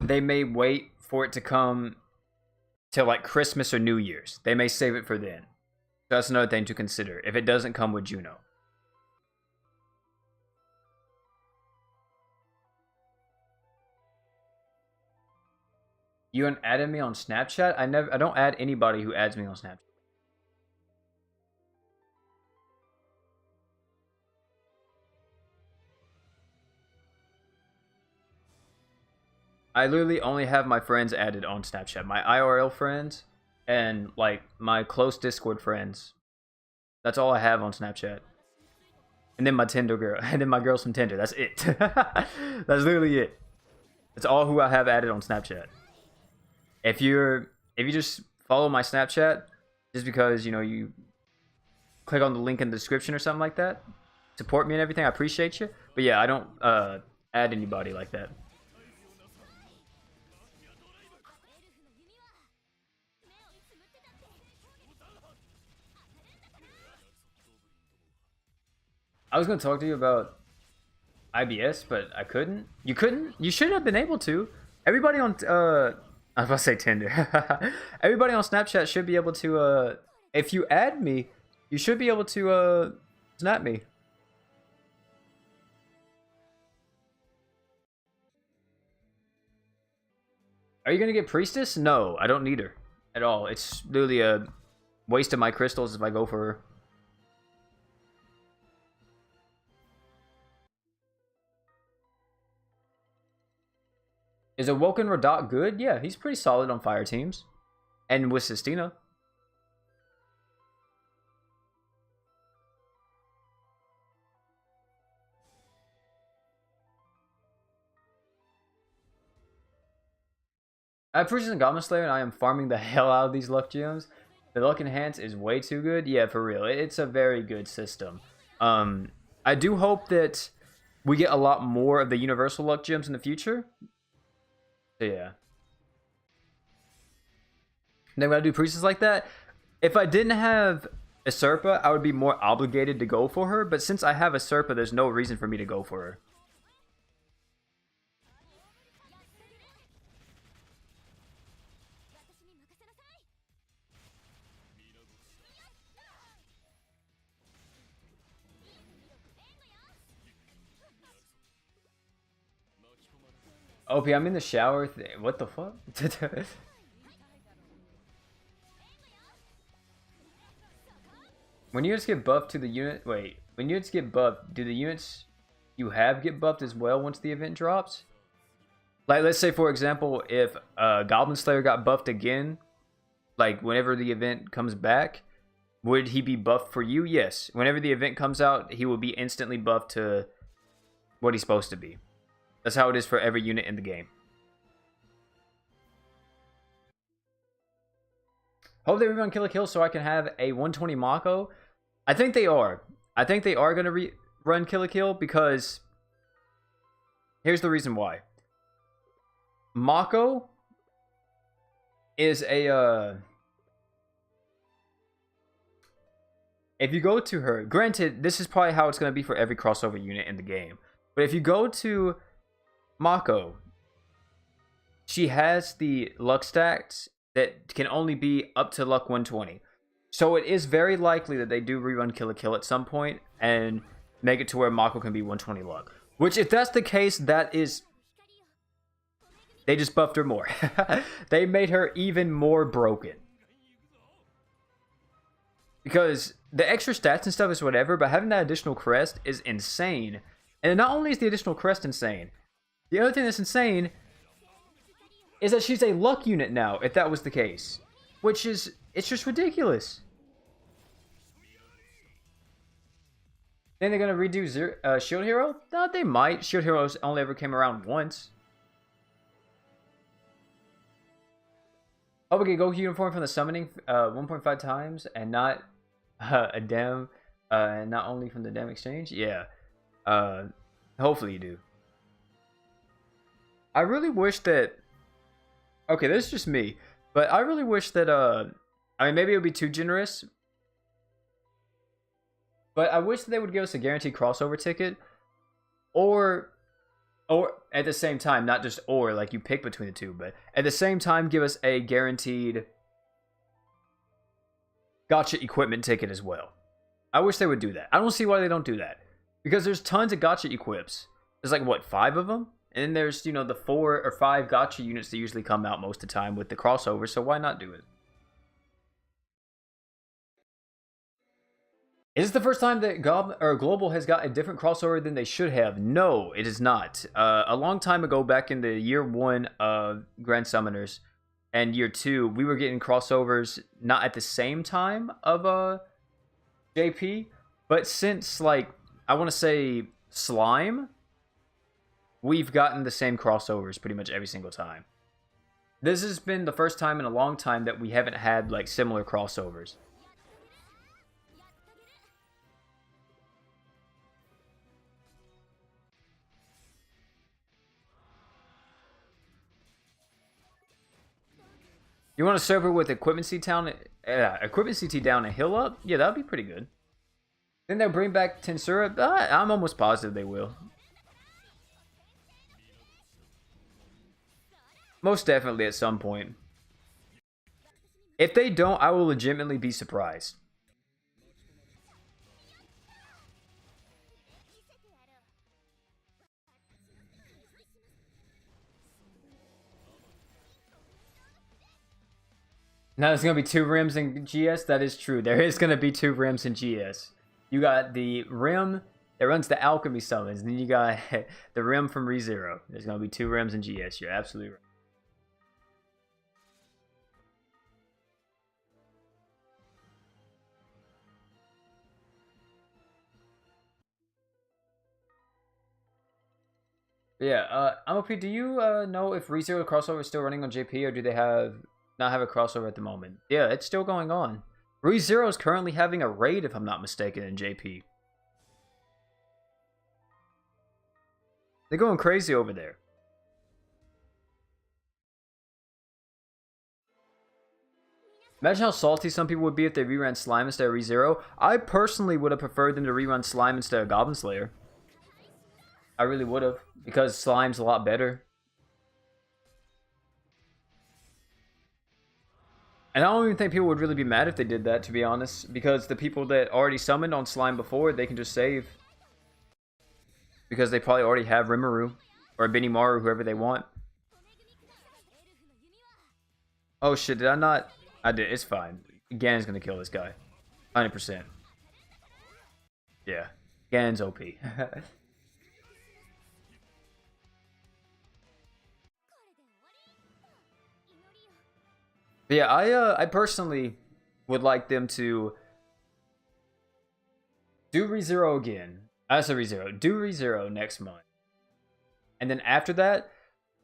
Speaker 1: they may wait for it to come till like Christmas or New Year's. They may save it for then. So that's another thing to consider if it doesn't come with Juno. You added me on Snapchat? I don't add anybody who adds me on Snapchat. I literally only have my friends added on Snapchat. My IRL friends and like my close Discord friends. That's all I have on Snapchat. And then my Tinder girl, and then my girls from Tinder. That's it. That's literally it. That's all who I have added on Snapchat. If you just follow my Snapchat, just because you click on the link in the description or something like that, support me and everything, I appreciate you. But yeah, I don't add anybody like that. I was going to talk to you about IBS, but I couldn't. You couldn't? You should have been able to. Everybody on I was about to say Tinder. Everybody on Snapchat should be able to if you add me, you should be able to snap me. Are you going to get Priestess? No, I don't need her at all. It's literally a waste of my crystals if I go for her. Is Awoken Radak good? Yeah, he's pretty solid on fire teams. And with Sistina. I have Priestess and Goblin Slayer, and I am farming the hell out of these luck gems. The luck enhance is way too good. Yeah, for real. It's a very good system. I do hope that we get a lot more of the universal luck gems in the future. So yeah. Then when I do Priestess like that, if I didn't have a Serpa, I would be more obligated to go for her. But since I have a Serpa, there's no reason for me to go for her. OP, I'm in the shower. What the fuck? When units get buffed to the unit... Wait. When units get buffed, do the units you have get buffed as well once the event drops? Like, let's say, for example, if Goblin Slayer got buffed again, like, whenever the event comes back, would he be buffed for you? Yes. Whenever the event comes out, he will be instantly buffed to what he's supposed to be. That's how it is for every unit in the game. Hope they rerun Kill a Kill so I can have a 120 Mako. I think they are. I think they are going to rerun Kill a Kill because here's the reason why. Mako is a if you go to her, granted, this is probably how it's going to be for every crossover unit in the game. But if you go to Mako, she has the luck stats that can only be up to luck 120. So it is very likely that they do rerun Kill a Kill at some point and make it to where Mako can be 120 luck. Which, if that's the case, that is... They just buffed her more. They made her even more broken. Because the extra stats and stuff is whatever, but having that additional crest is insane. And not only is the additional crest insane, the other thing that's insane is that she's a luck unit now, if that was the case. Which is, it's just ridiculous. Then they're going to redo Shield Hero? No, they might. Shield Heroes only ever came around once. Oh, we can go uniform from the summoning 1.5 times and not a dem, and not only from the dem exchange? Yeah. Hopefully you do. I really wish that... Okay, this is just me. But I really wish that, I mean, maybe it would be too generous. But I wish that they would give us a guaranteed crossover ticket. Or at the same time, not just or, like you pick between the two. But at the same time, give us a guaranteed gacha equipment ticket as well. I wish they would do that. I don't see why they don't do that. Because there's tons of gacha equips. There's like, what, 5 of them? And then there's, you know, the 4 or 5 gacha units that usually come out most of the time with the crossover, so why not do it? Is this the first time that Global has got a different crossover than they should have? No, it is not. A long time ago, back in the year 1 of Grand Summoners and year 2, we were getting crossovers not at the same time of JP, but since, like, I want to say Slime, we've gotten the same crossovers pretty much every single time. This has been the first time in a long time that we haven't had, like, similar crossovers. You want a server with equipment CT down, and heal up? Yeah, that'd be pretty good. Then they'll bring back Tensura. I'm almost positive they will. Most definitely at some point. If they don't, I will legitimately be surprised. Now there's going to be 2 rims in GS. That is true. There is going to be 2 rims in GS. You got the rim that runs the alchemy summons. And then you got the rim from ReZero. There's going to be 2 rims in GS. You're absolutely right. Yeah, MOP, do you know if ReZero crossover is still running on JP, or do they not have a crossover at the moment? Yeah, it's still going on. ReZero is currently having a raid, if I'm not mistaken, in JP. They're going crazy over there. Imagine how salty some people would be if they reran Slime instead of ReZero. I personally would have preferred them to rerun Slime instead of Goblin Slayer. I really would have, because Slime's a lot better. And I don't even think people would really be mad if they did that, to be honest, because the people that already summoned on Slime before, they can just save. Because they probably already have Rimuru, or Benimaru, whoever they want. Oh shit, did I not? I did, it's fine. Ganon's gonna kill this guy. 100%. Yeah, Ganon's OP. But yeah, I personally would like them to do ReZero again. I said ReZero. Do ReZero next month. And then after that,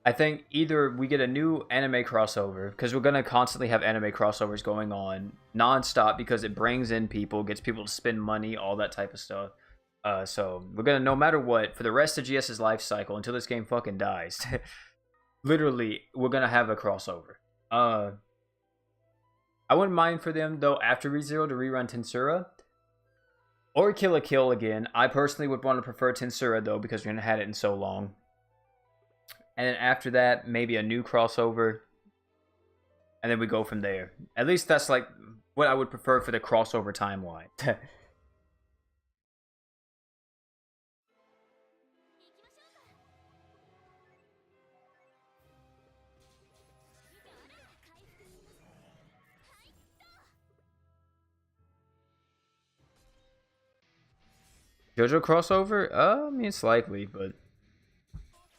Speaker 1: I think either we get a new anime crossover, because we're going to constantly have anime crossovers going on non-stop, because it brings in people, gets people to spend money, all that type of stuff. So we're going to, no matter what, for the rest of GS's life cycle, until this game fucking dies, literally, we're going to have a crossover. I wouldn't mind for them, though, after ReZero to rerun Tensura. Or Kill a Kill again. I personally would want to prefer Tensura, though, because we haven't had it in so long. And then after that, maybe a new crossover. And then we go from there. At least that's, like, what I would prefer for the crossover timeline. JoJo crossover? I mean, it's likely, but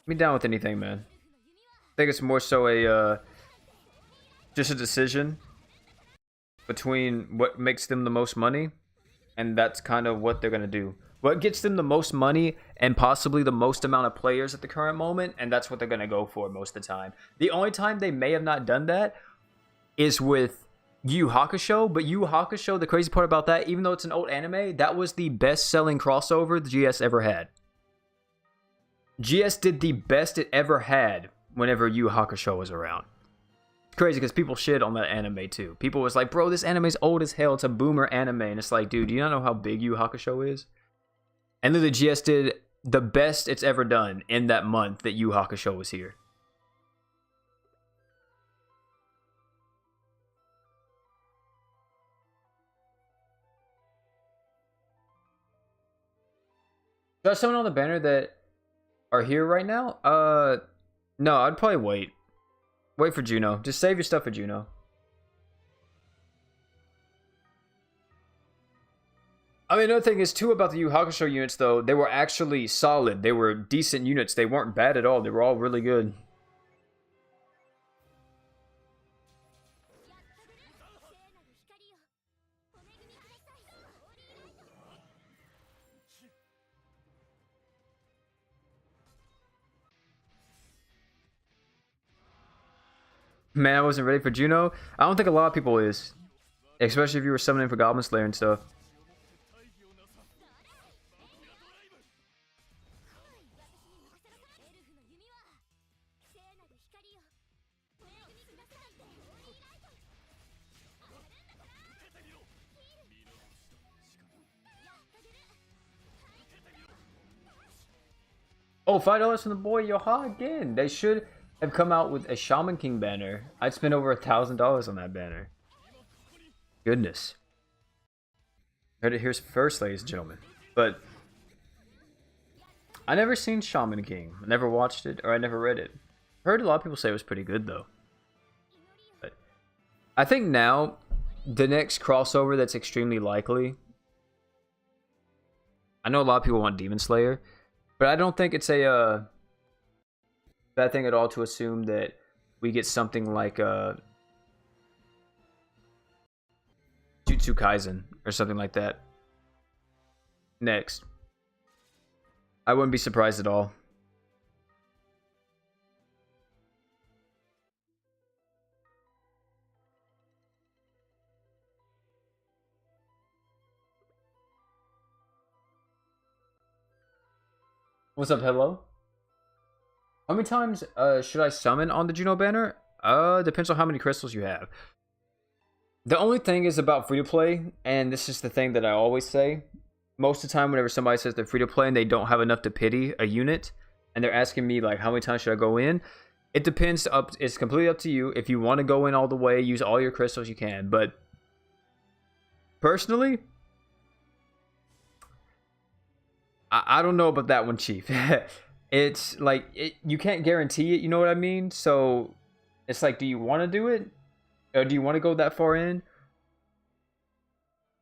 Speaker 1: be down with anything, man. I think it's more so a just a decision between what makes them the most money, and that's kind of what they're gonna do. What gets them the most money and possibly the most amount of players at the current moment, and that's what they're gonna go for most of the time. The only time they may have not done that is with Yu Yu Hakusho, but Yu Yu Hakusho, the crazy part about that, even though it's an old anime, that was the best-selling crossover the GS ever had. GS did the best it ever had whenever Yu Yu Hakusho was around. It's crazy because people shit on that anime too. People was like, bro, this anime's old as hell. It's a boomer anime. And it's like, dude, do you not know how big Yu Yu Hakusho is? And then the GS did the best it's ever done in that month that Yu Yu Hakusho was here. Should I summon on the banner that are here right now? No, I'd probably wait. Wait for Juno. Just save your stuff for Juno. I mean, another thing is, too, about the Yu Hakusho units, though, they were actually solid. They were decent units. They weren't bad at all. They were all really good. Man, I wasn't ready for Juno. I don't think a lot of people is. Especially if you were summoning for Goblin Slayer and stuff. Oh, $5 from the boy Yoha again. They should have come out with a Shaman King banner. I'd spend over $1,000 on that banner. Goodness. Heard it here first, ladies and gentlemen. But I never seen Shaman King. I never watched it, or I never read it. Heard a lot of people say it was pretty good, though. But I think now, the next crossover that's extremely likely... I know a lot of people want Demon Slayer, but I don't think it's a bad thing at all to assume that we get something like Jutsu Kaisen or something like that next. I wouldn't be surprised at all. What's up, hello? How many times should I summon on the Juno banner? Depends on how many crystals you have. The only thing is about free-to-play, and this is the thing that I always say. Most of the time, whenever somebody says they're free-to-play and they don't have enough to pity a unit, and they're asking me, like, how many times should I go in? It depends. It's completely up to you. If you want to go in all the way, use all your crystals, you can. But personally... I don't know about that one, Chief. It's like, you can't guarantee it, you know what I mean? So, it's like, do you want to do it? Or do you want to go that far in?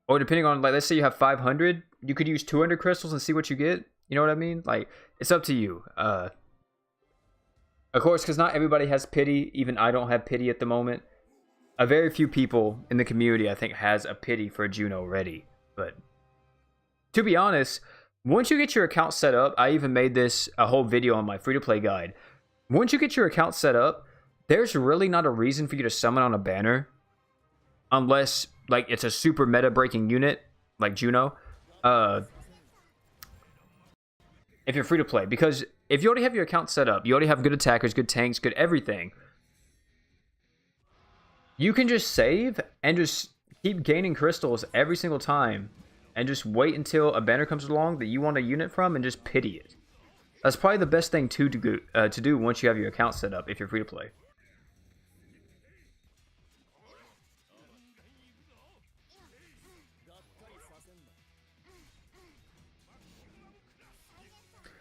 Speaker 1: Or depending on, like, let's say you have 500, you could use 200 crystals and see what you get. You know what I mean? Like, it's up to you. Of course, because not everybody has pity. Even I don't have pity at the moment. A very few people in the community, I think, has a pity for Juno ready. But, to be honest... Once you get your account set up, I even made this a whole video on my free-to-play guide. Once you get your account set up, there's really not a reason for you to summon on a banner. Unless, like, it's a super meta-breaking unit, like Juno. If you're free-to-play. Because if you already have your account set up, you already have good attackers, good tanks, good everything. You can just save and just keep gaining crystals every single time. And just wait until a banner comes along that you want a unit from and just pity it. That's probably the best thing to do once you have your account set up if you're free to play.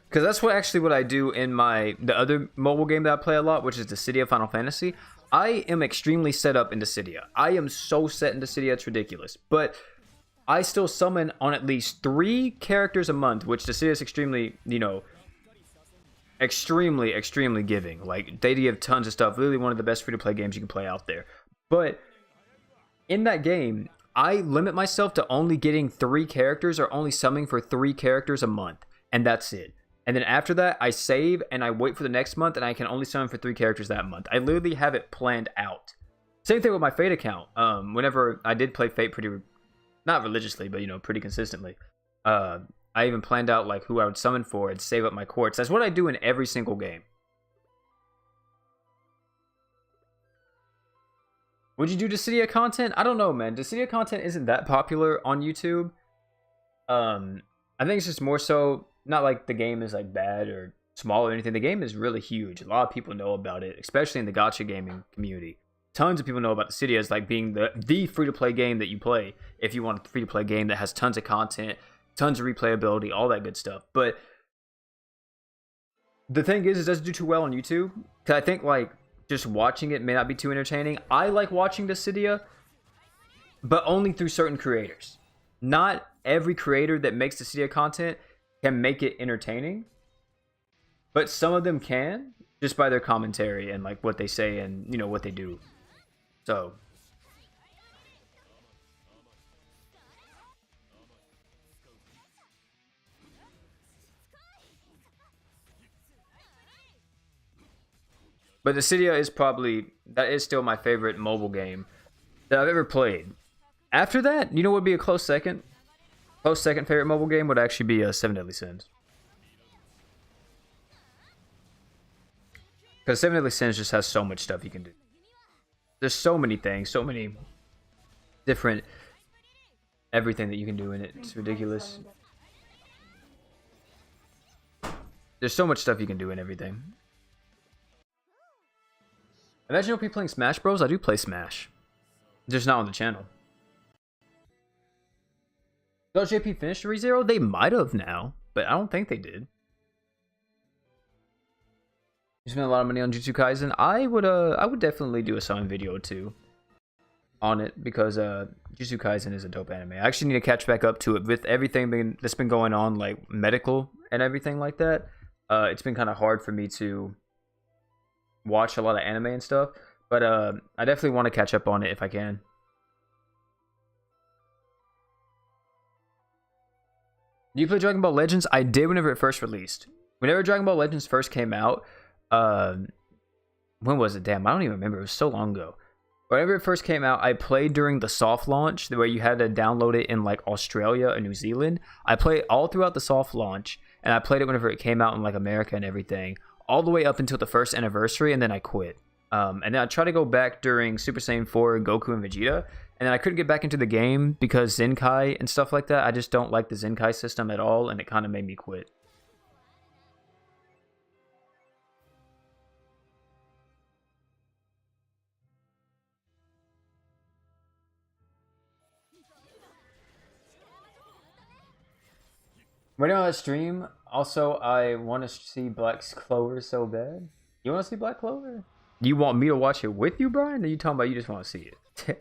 Speaker 1: Because that's what I do in the other mobile game that I play a lot, which is Dissidia Final Fantasy. I am extremely set up in Dissidia. I am so set in Dissidia, it's ridiculous. But... I still summon on at least 3 characters a month, which Dissidia is extremely, you know, extremely giving. Like, they give tons of stuff. Literally one of the best free-to-play games you can play out there. But in that game, I limit myself to only getting 3 characters or only summoning for 3 characters a month. And that's it. And then after that, I save and I wait for the next month and I can only summon for 3 characters that month. I literally have it planned out. Same thing with my Fate account. Whenever I did play Fate not religiously, but, you know, pretty consistently. I even planned out, like, who I would summon for and save up my quartz. That's what I do in every single game. Would you do Dissidia content? I don't know, man. Dissidia content isn't that popular on YouTube. I think it's just more so, not like the game is, like, bad or small or anything. The game is really huge. A lot of people know about it, especially in the gacha gaming community. Tons of people know about Dissidia as like being the free-to-play game that you play if you want a free-to-play game that has tons of content, tons of replayability, all that good stuff. But The thing is, it doesn't do too well on YouTube. Cause I think like just watching it may not be too entertaining. I like watching Dissidia, but only through certain creators. Not every creator that makes Dissidia content can make it entertaining, but some of them can just by their commentary and like what they say and you know what they do. So but Dissidia is probably, that is still my favorite mobile game that I've ever played. After that, you know what would be a close second? Close second favorite mobile game would actually be Seven Deadly Sins. Because Seven Deadly Sins just has so much stuff you can do. There's so many things, so many different everything that you can do in it. It's ridiculous. There's so much stuff you can do in everything. Imagine you'll be playing Smash Bros. I do play Smash. Just not on the channel. Does JP finish ReZero? They might have now, but I don't think they did. You spent a lot of money on Jujutsu Kaisen. I would definitely do a summon video or two on it because Jujutsu Kaisen is a dope anime. I actually need to catch back up to it with everything that's been going on, like medical and everything like that. It's been kind of hard for me to watch a lot of anime and stuff, but I definitely want to catch up on it if I can. Do you play Dragon Ball Legends? I did whenever it first released. Whenever Dragon Ball Legends first came out, when was it? Damn, I don't even remember. It was so long ago. Whenever it first came out, I played during the soft launch, where you had to download it in like Australia and New Zealand. I played all throughout the soft launch, and I played it whenever it came out in like America and everything, all the way up until the first anniversary, and then I quit. And then I tried to go back during Super Saiyan 4, Goku, and Vegeta, and then I couldn't get back into the game because Zenkai and stuff like that. I just don't like the Zenkai system at all, and it kind of made me quit. Waiting on that stream. Also, I want to see Black Clover so bad. You want to see Black Clover? Do you want me to watch it with you, Brian? Or are you talking about you just want to see it?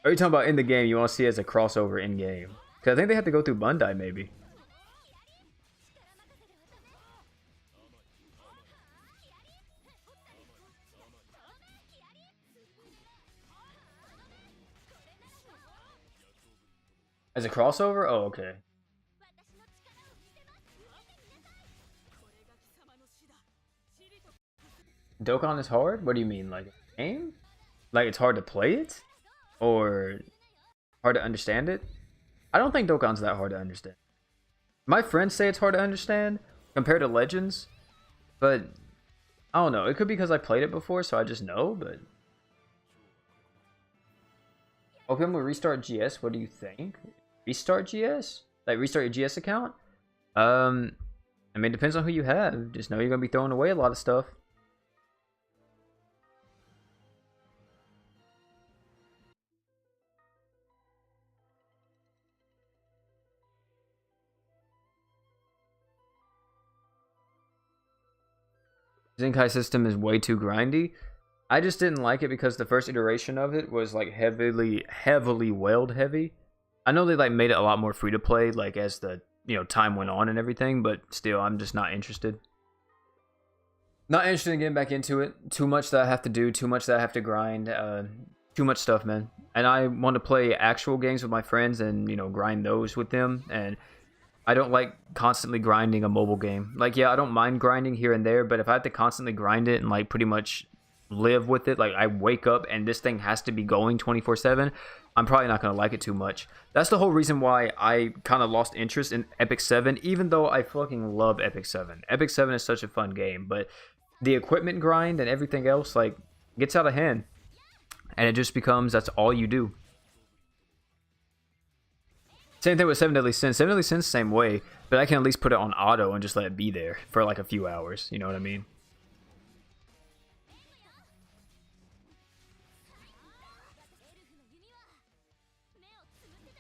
Speaker 1: Are you talking about in the game? You want to see it as a crossover in game? Because I think they have to go through Bandai, maybe. As a crossover? Oh, okay. Dokkan is hard? What do you mean? Like, game? Like, it's hard to play it? Or hard to understand it? I don't think Dokkan's that hard to understand. My friends say it's hard to understand compared to Legends, but I don't know. It could be because I played it before, so I just know, but... Open will restart GS, what do you think? Restart GS? Like, restart your GS account? I mean, it depends on who you have. Just know you're going to be throwing away a lot of stuff. Zenkai system is way too grindy. I just didn't like it because the first iteration of it was like heavily weld heavy. I know they like made it a lot more free to play like as the time went on and everything, but still I'm just not interested. Not interested in getting back into it. Too much that I have to do, too much that I have to grind, too much stuff, man. And I want to play actual games with my friends and grind those with them, and I don't like constantly grinding a mobile game. Like, yeah, I don't mind grinding here and there, but if I have to constantly grind it and like pretty much live with it, like I wake up and this thing has to be going 24/7, I'm probably not going to like it too much. That's the whole reason why I kind of lost interest in Epic 7, even though I fucking love Epic 7. Epic 7 is such a fun game, but the equipment grind and everything else like gets out of hand, and it just becomes that's all you do. Same thing with Seven Deadly Sins. Seven Deadly Sins, same way, but I can at least put it on auto and just let it be there for like a few hours. You know what I mean?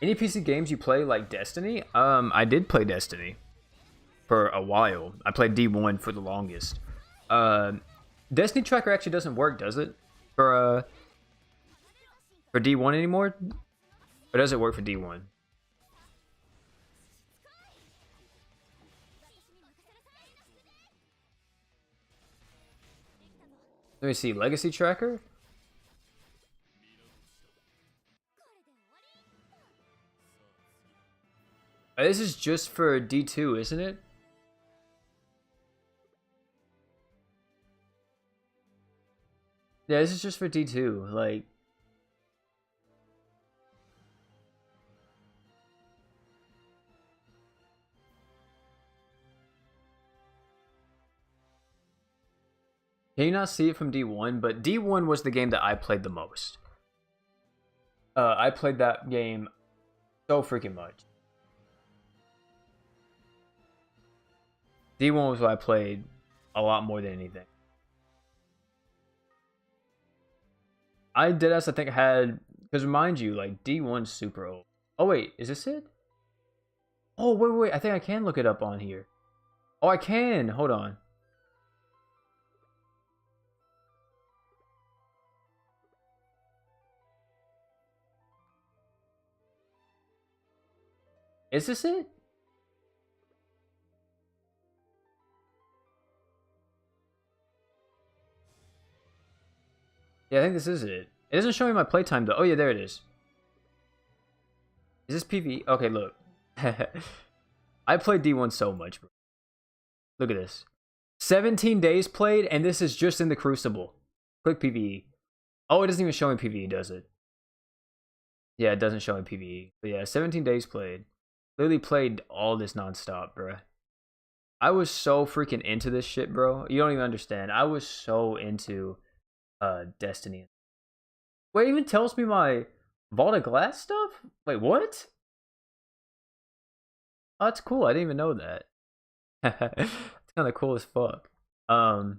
Speaker 1: Any PC games you play like Destiny? I did play Destiny for a while. I played D1 for the longest. Destiny Tracker actually doesn't work, does it? For D1 anymore? Or does it work for D1? Let me see. Legacy Tracker? This is just for D2, isn't it? Yeah, this is just for D2. Like, can you not see it from D1? But D1 was the game that I played the most. I played that game so freaking much. D1 was what I played a lot more than anything. I deadass, I think, had... Because mind you, like, D1's super old. Oh, wait. Is this it? Oh, wait. I think I can look it up on here. Oh, I can. Hold on. Is this it? Yeah, I think this is it. It doesn't show me my playtime, though. Oh, yeah, there it is. Is this PvE? Okay, look. I played D1 so much, bro. Look at this. 17 days played, and this is just in the Crucible. Click PvE. Oh, it doesn't even show me PvE, does it? Yeah, it doesn't show me PvE. But yeah, 17 days played. Literally played all this nonstop, bro. I was so freaking into this shit, bro. You don't even understand. I was so into Destiny. Wait, it even tells me my Vault of Glass stuff? Wait, what? Oh, that's cool. I didn't even know that. It's kind of cool as fuck. Dude,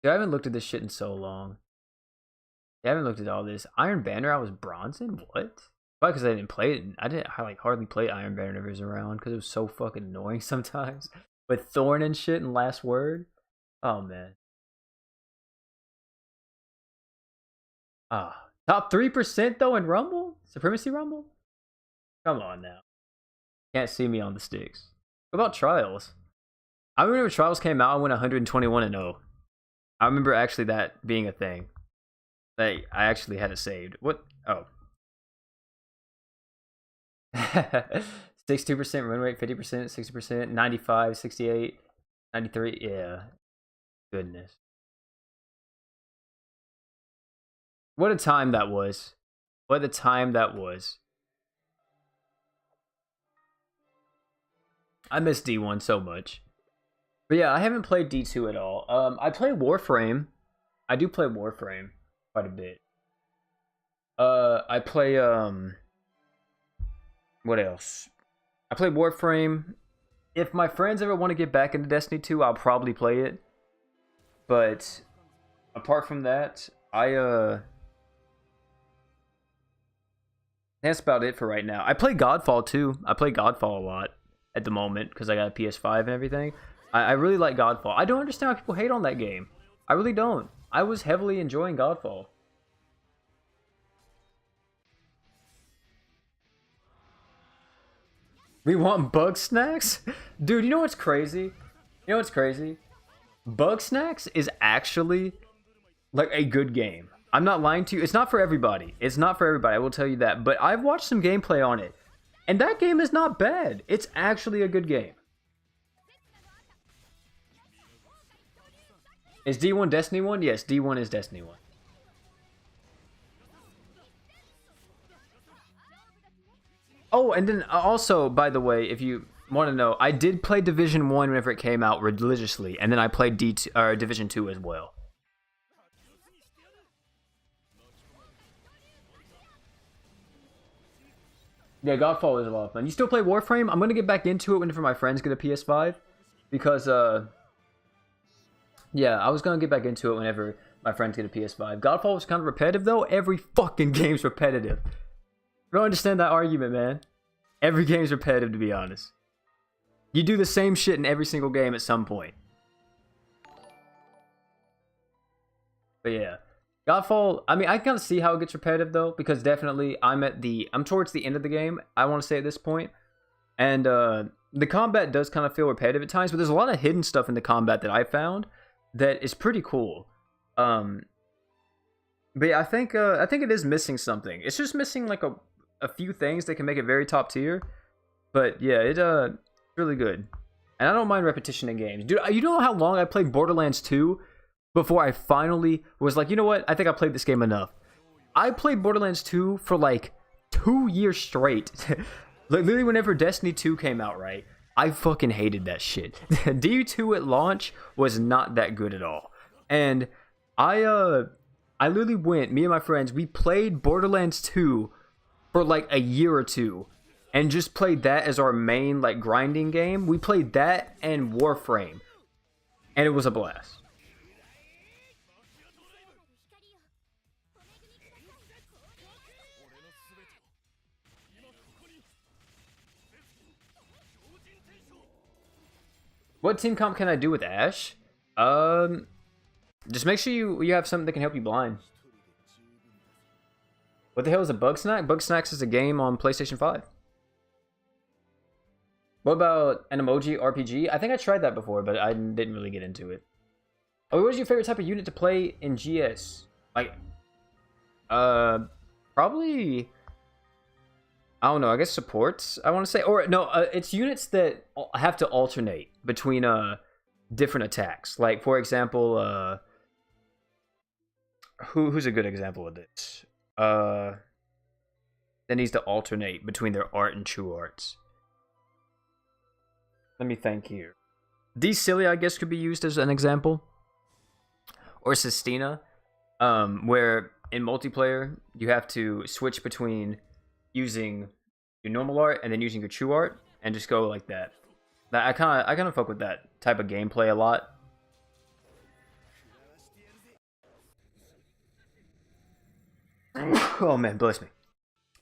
Speaker 1: I haven't looked at this shit in so long. I haven't looked at all this. Iron Banner, I was bronzing? What? Probably because I didn't play it. I like hardly play Iron Banner if it was around because it was so fucking annoying sometimes. With Thorn and shit and Last Word. Oh, man. Top 3% though in Rumble? Supremacy Rumble? Come on now. Can't see me on the sticks. What about Trials? I remember when Trials came out, I went 121-0. I remember actually that being a thing. Like, I actually had it saved. What? Oh. 62% run rate, 50%, 60%, 95, 68, 93. Yeah. Goodness. What a time that was. What a time that was. I miss D1 so much. But yeah, I haven't played D2 at all. I play Warframe. I do play Warframe quite a bit. I play, what else? I play Warframe. If my friends ever want to get back into Destiny 2, I'll probably play it. But apart from that, that's about it for right now. I play Godfall too. I play Godfall a lot at the moment because I got a PS5 and everything. I really like Godfall. I don't understand why people hate on that game. I really don't. I was heavily enjoying Godfall. We want bug snacks? Dude, you know what's crazy? You know what's crazy? Bug snacks is actually like a good game. I'm not lying to you. It's not for everybody. It's not for everybody. I will tell you that. But I've watched some gameplay on it. And that game is not bad. It's actually a good game. Is D1 Destiny 1? Yes, D1 is Destiny 1. Oh, and then also, by the way, if you want to know, I did play Division 1 whenever it came out religiously. And then I played Division 2 as well. Yeah, Godfall is a lot of fun. You still play Warframe? I'm going to get back into it whenever my friends get a PS5. Because, yeah, I was going to get back into it whenever my friends get a PS5. Godfall was kind of repetitive, though. Every fucking game's repetitive. I don't understand that argument, man. Every game's repetitive, to be honest. You do the same shit in every single game at some point. But yeah. Godfall, I mean, I can kind of see how it gets repetitive, though, because definitely I'm towards the end of the game, I want to say at this point. And the combat does kind of feel repetitive at times, but there's a lot of hidden stuff in the combat that I found that is pretty cool. But yeah, I think it is missing something. It's just missing like a few things that can make it very top tier. But yeah, it's really good. And I don't mind repetition in games. Dude, you know how long I played Borderlands 2 before I finally was like, you know what? I think I played this game enough. I played Borderlands 2 for like 2 years straight. Like literally whenever Destiny 2 came out, right? I fucking hated that shit. D2 at launch was not that good at all. And I literally went, me and my friends, we played Borderlands 2 for like a year or two and just played that as our main like grinding game. We played that and Warframe. And it was a blast. What team comp can I do with Ash? Just make sure you have something that can help you blind. What the hell is a Bug Snack? Bug Snacks is a game on PlayStation 5. What about an emoji RPG? I think I tried that before, but I didn't really get into it. Oh, what was your favorite type of unit to play in GS? Like, probably, I don't know, I guess supports, I want to say. Or, no, it's units that have to alternate between, different attacks. Like, for example, who's a good example of this? That needs to alternate between their art and true arts. Let me think here. These silly, I guess, could be used as an example. Or Sistina, where in multiplayer you have to switch between using your normal art and then using your true art, and just go like that. I kind of fuck with that type of gameplay a lot. Oh man, bless me.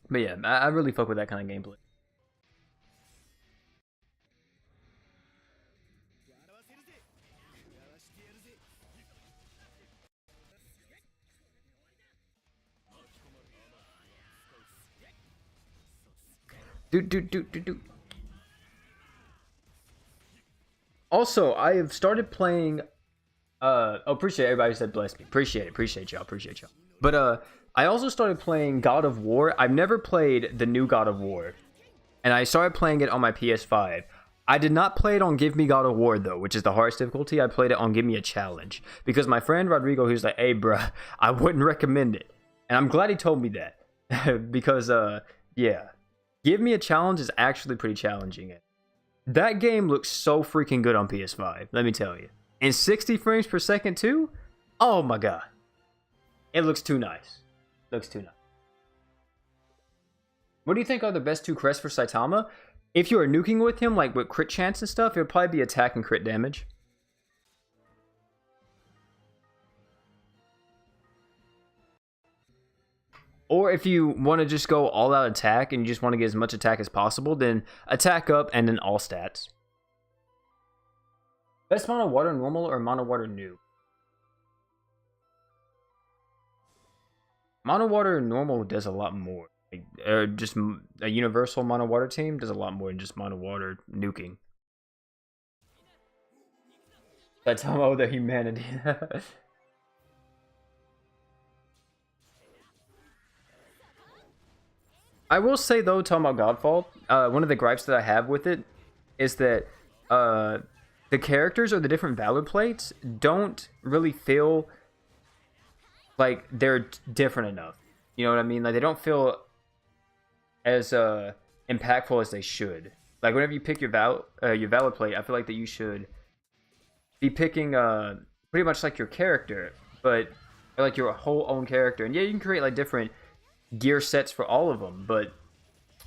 Speaker 1: But yeah, I really fuck with that kind of gameplay. Do. Also, I have started playing. Appreciate everybody who said bless me. Appreciate y'all. But I also started playing God of War. I've never played the new God of War, and I started playing it on my PS5. I did not play it on Give Me God of War though, which is the hardest difficulty. I played it on Give Me a Challenge because my friend Rodrigo, he was like, "Hey, bruh, I wouldn't recommend it," and I'm glad he told me that because yeah. Give Me a Challenge is actually pretty challenging. That game looks so freaking good on PS5, let me tell you. And 60 frames per second too? Oh my god. It looks too nice. What do you think are the best two crests for Saitama? If you are nuking with him, like with crit chance and stuff, it would probably be attack and crit damage. Or if you want to just go all out attack and you just want to get as much attack as possible, then attack up and then all stats. Best mono water normal or mono water new? Mono water normal does a lot more. Just a universal mono water team does a lot more than just mono water nuking. That's how the humanity. I will say though, talking about Godfall, one of the gripes that I have with it is that the characters or the different valor plates don't really feel like they're different enough. You know what I mean? Like they don't feel as impactful as they should. Like whenever you pick your valor plate, I feel like that you should be picking pretty much like your character, but like your whole own character. And yeah, you can create like different gear sets for all of them, but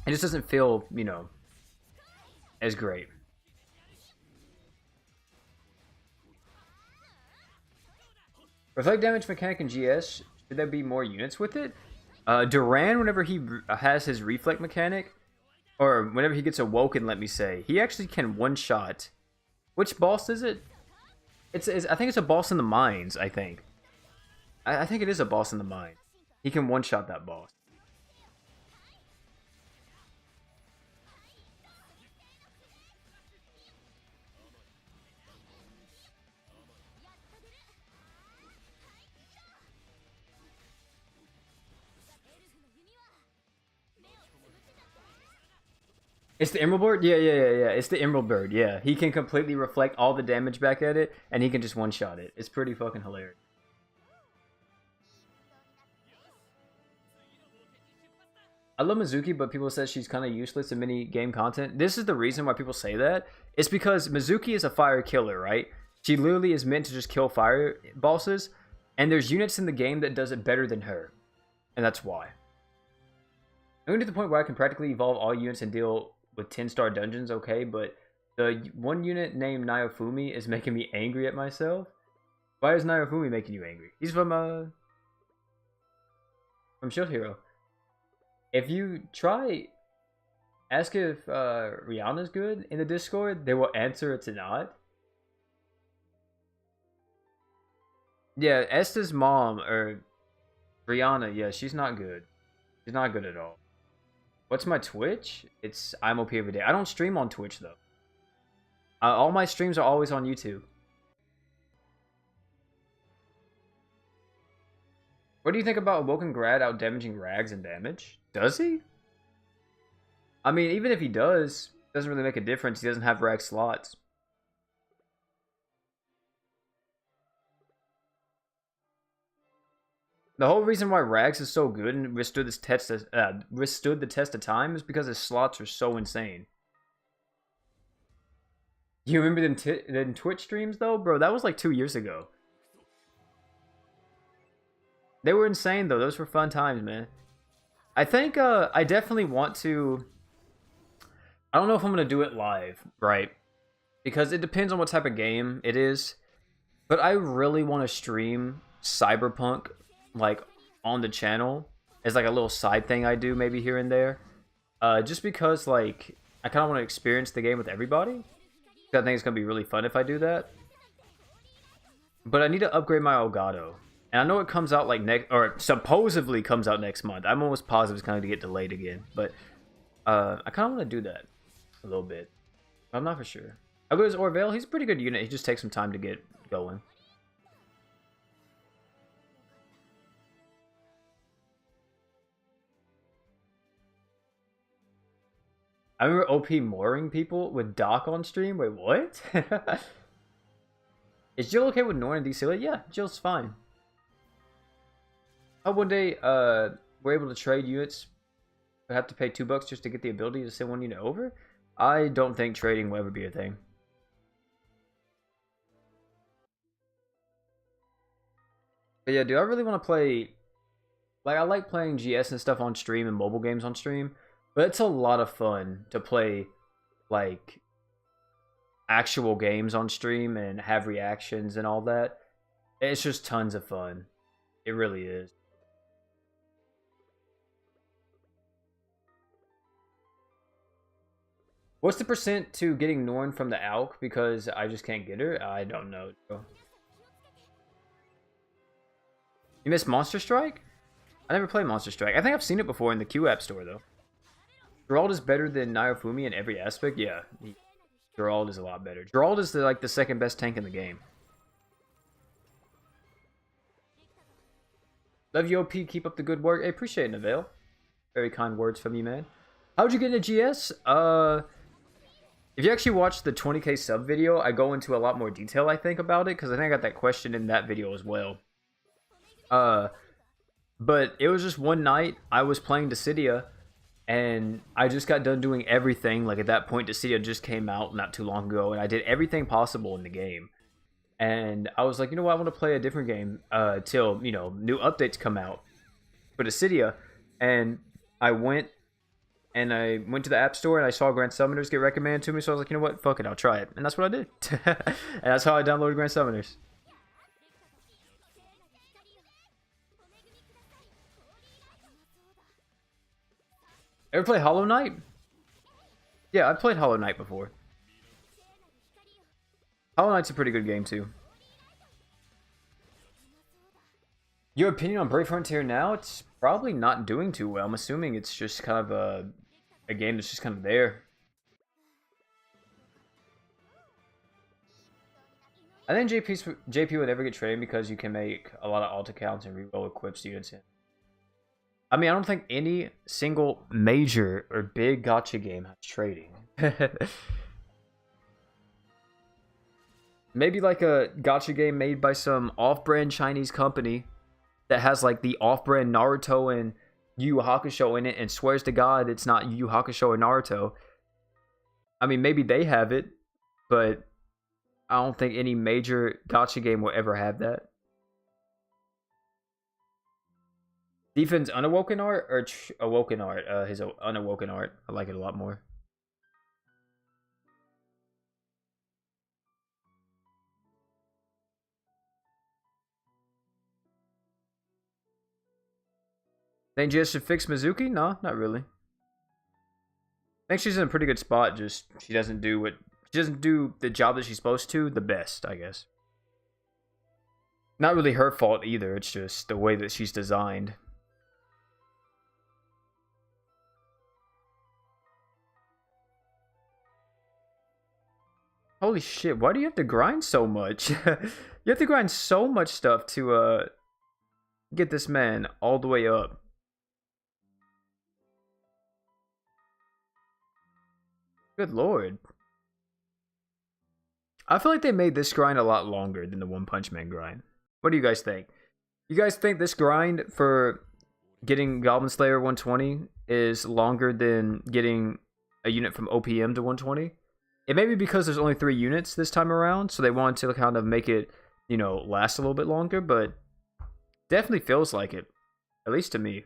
Speaker 1: it just doesn't feel, you know, as great. Reflect damage mechanic in GS, should there be more units with it? Duran, whenever he has his reflect mechanic, or whenever he gets awoken, let me say, he actually can one-shot. Which boss is it? I think it's a boss in the mines, I think. I think it is a boss in the mine. He can one-shot that boss. It's the Emerald Bird? Yeah. It's the Emerald Bird, yeah. He can completely reflect all the damage back at it, and he can just one-shot it. It's pretty fucking hilarious. I love Mizuki, but people say she's kind of useless in many game content. This is the reason why people say that. It's because Mizuki is a fire killer, right? She literally is meant to just kill fire bosses, and there's units in the game that does it better than her. And that's why. I'm going to the point where I can practically evolve all units and deal with 10-star dungeons, okay, but the one unit named Naofumi is making me angry at myself. Why is Naofumi making you angry? He's from Shield Hero. If you try, ask if Rihanna's good in the Discord, they will answer it's not. Yeah, Esta's mom, or Rihanna, yeah, she's not good. She's not good at all. What's my Twitch? I'm OP every day. I don't stream on Twitch, though. All my streams are always on YouTube. What do you think about Awoken Grad out-damaging Rags in damage? Does he? I mean, even if he does, it doesn't really make a difference. He doesn't have Rag slots. The whole reason why Rags is so good and withstood the test of time is because his slots are so insane. You remember them Twitch streams though, bro? That was like 2 years ago. They were insane though. Those were fun times, man. I think I definitely want to. I don't know if I'm gonna do it live, right? Because it depends on what type of game it is. But I really want to stream Cyberpunk, like, on the channel as like a little side thing I do maybe here and there, just because like I kind of want to experience the game with everybody. I think it's gonna be really fun if I do that, but I need to upgrade my Elgato, and I know it comes out like next, or supposedly comes out next month. I'm almost positive it's going to get delayed again, but I kind of want to do that a little bit. I'm not for sure. I'll go to Orvale. He's a pretty good unit. He just takes some time to get going. I remember OP mooring people with Doc on stream. Wait, what? Is Jill okay with Norn and DCLA? Yeah, Jill's fine. Oh, one day, we're able to trade units. We have to pay $2 just to get the ability to send one unit over? I don't think trading will ever be a thing. But yeah, dude, I really want to play. Like, I like playing GS and stuff on stream and mobile games on stream. But it's a lot of fun to play, like, actual games on stream and have reactions and all that. It's just tons of fun. It really is. What's the percent to getting Norn from the ALK because I just can't get her? I don't know. You missed Monster Strike? I never played Monster Strike. I think I've seen it before in the Q App Store, though. Gerald is better than Naofumi in every aspect? Yeah. Gerald is a lot better. Gerald is like the second best tank in the game. Love you, OP. Keep up the good work. I appreciate it, Neville. Very kind words from you, man. How'd you get into GS? If you actually watch the 20k sub video, I go into a lot more detail, I think, about it, because I think I got that question in that video as well. But it was just one night, I was playing Dissidia, and I just got done doing everything. Like, at that point, Dissidia just came out not too long ago, and I did everything possible in the game. And I was like, you know what, I want to play a different game till, you know, new updates come out for Dissidia. And I went to the App Store, and I saw Grand Summoners get recommended to me, so I was like, you know what, fuck it, I'll try it. And that's what I did. And that's how I downloaded Grand Summoners. Ever play Hollow Knight? Yeah, I've played Hollow Knight before. Hollow Knight's a pretty good game too. Your opinion on Brave Frontier now? It's probably not doing too well. I'm assuming it's just kind of a game that's just kind of there. I think JP would never get traded because you can make a lot of alt accounts and reroll equips units in. I mean, I don't think any single major or big gacha game has trading. Maybe like a gacha game made by some off-brand Chinese company that has like the off-brand Naruto and Yu Yu Hakusho in it and swears to God it's not Yu Yu Hakusho or Naruto. I mean, maybe they have it, but I don't think any major gacha game will ever have that. Defense unawoken art or awoken art? His unawoken art. I like it a lot more. Think Jess should fix Mizuki? No, not really. I think she's in a pretty good spot. Just she doesn't do the job that she's supposed to the best, I guess. Not really her fault either. It's just the way that she's designed. Holy shit, why do you have to grind so much? You have to grind so much stuff to get this man all the way up. Good lord. I feel like they made this grind a lot longer than the One Punch Man grind. What do you guys think? You guys think this grind for getting Goblin Slayer 120 is longer than getting a unit from OPM to 120? It may be because there's only 3 units this time around, so they wanted to kind of make it, you know, last a little bit longer, but definitely feels like it. At least to me.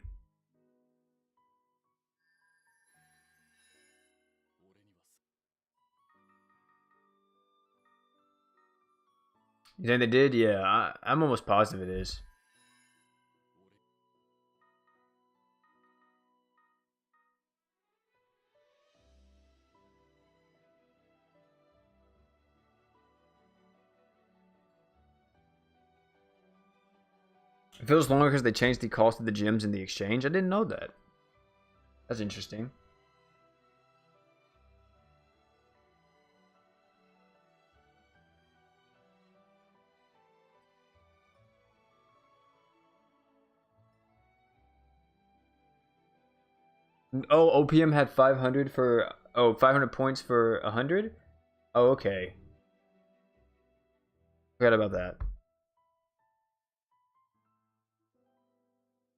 Speaker 1: You think they did? Yeah, I'm almost positive it is. It feels longer because they changed the cost of the gems in the exchange. I didn't know that. That's interesting. Oh, OPM had 500 for... Oh, 500 points for 100? Oh, okay. Forgot about that.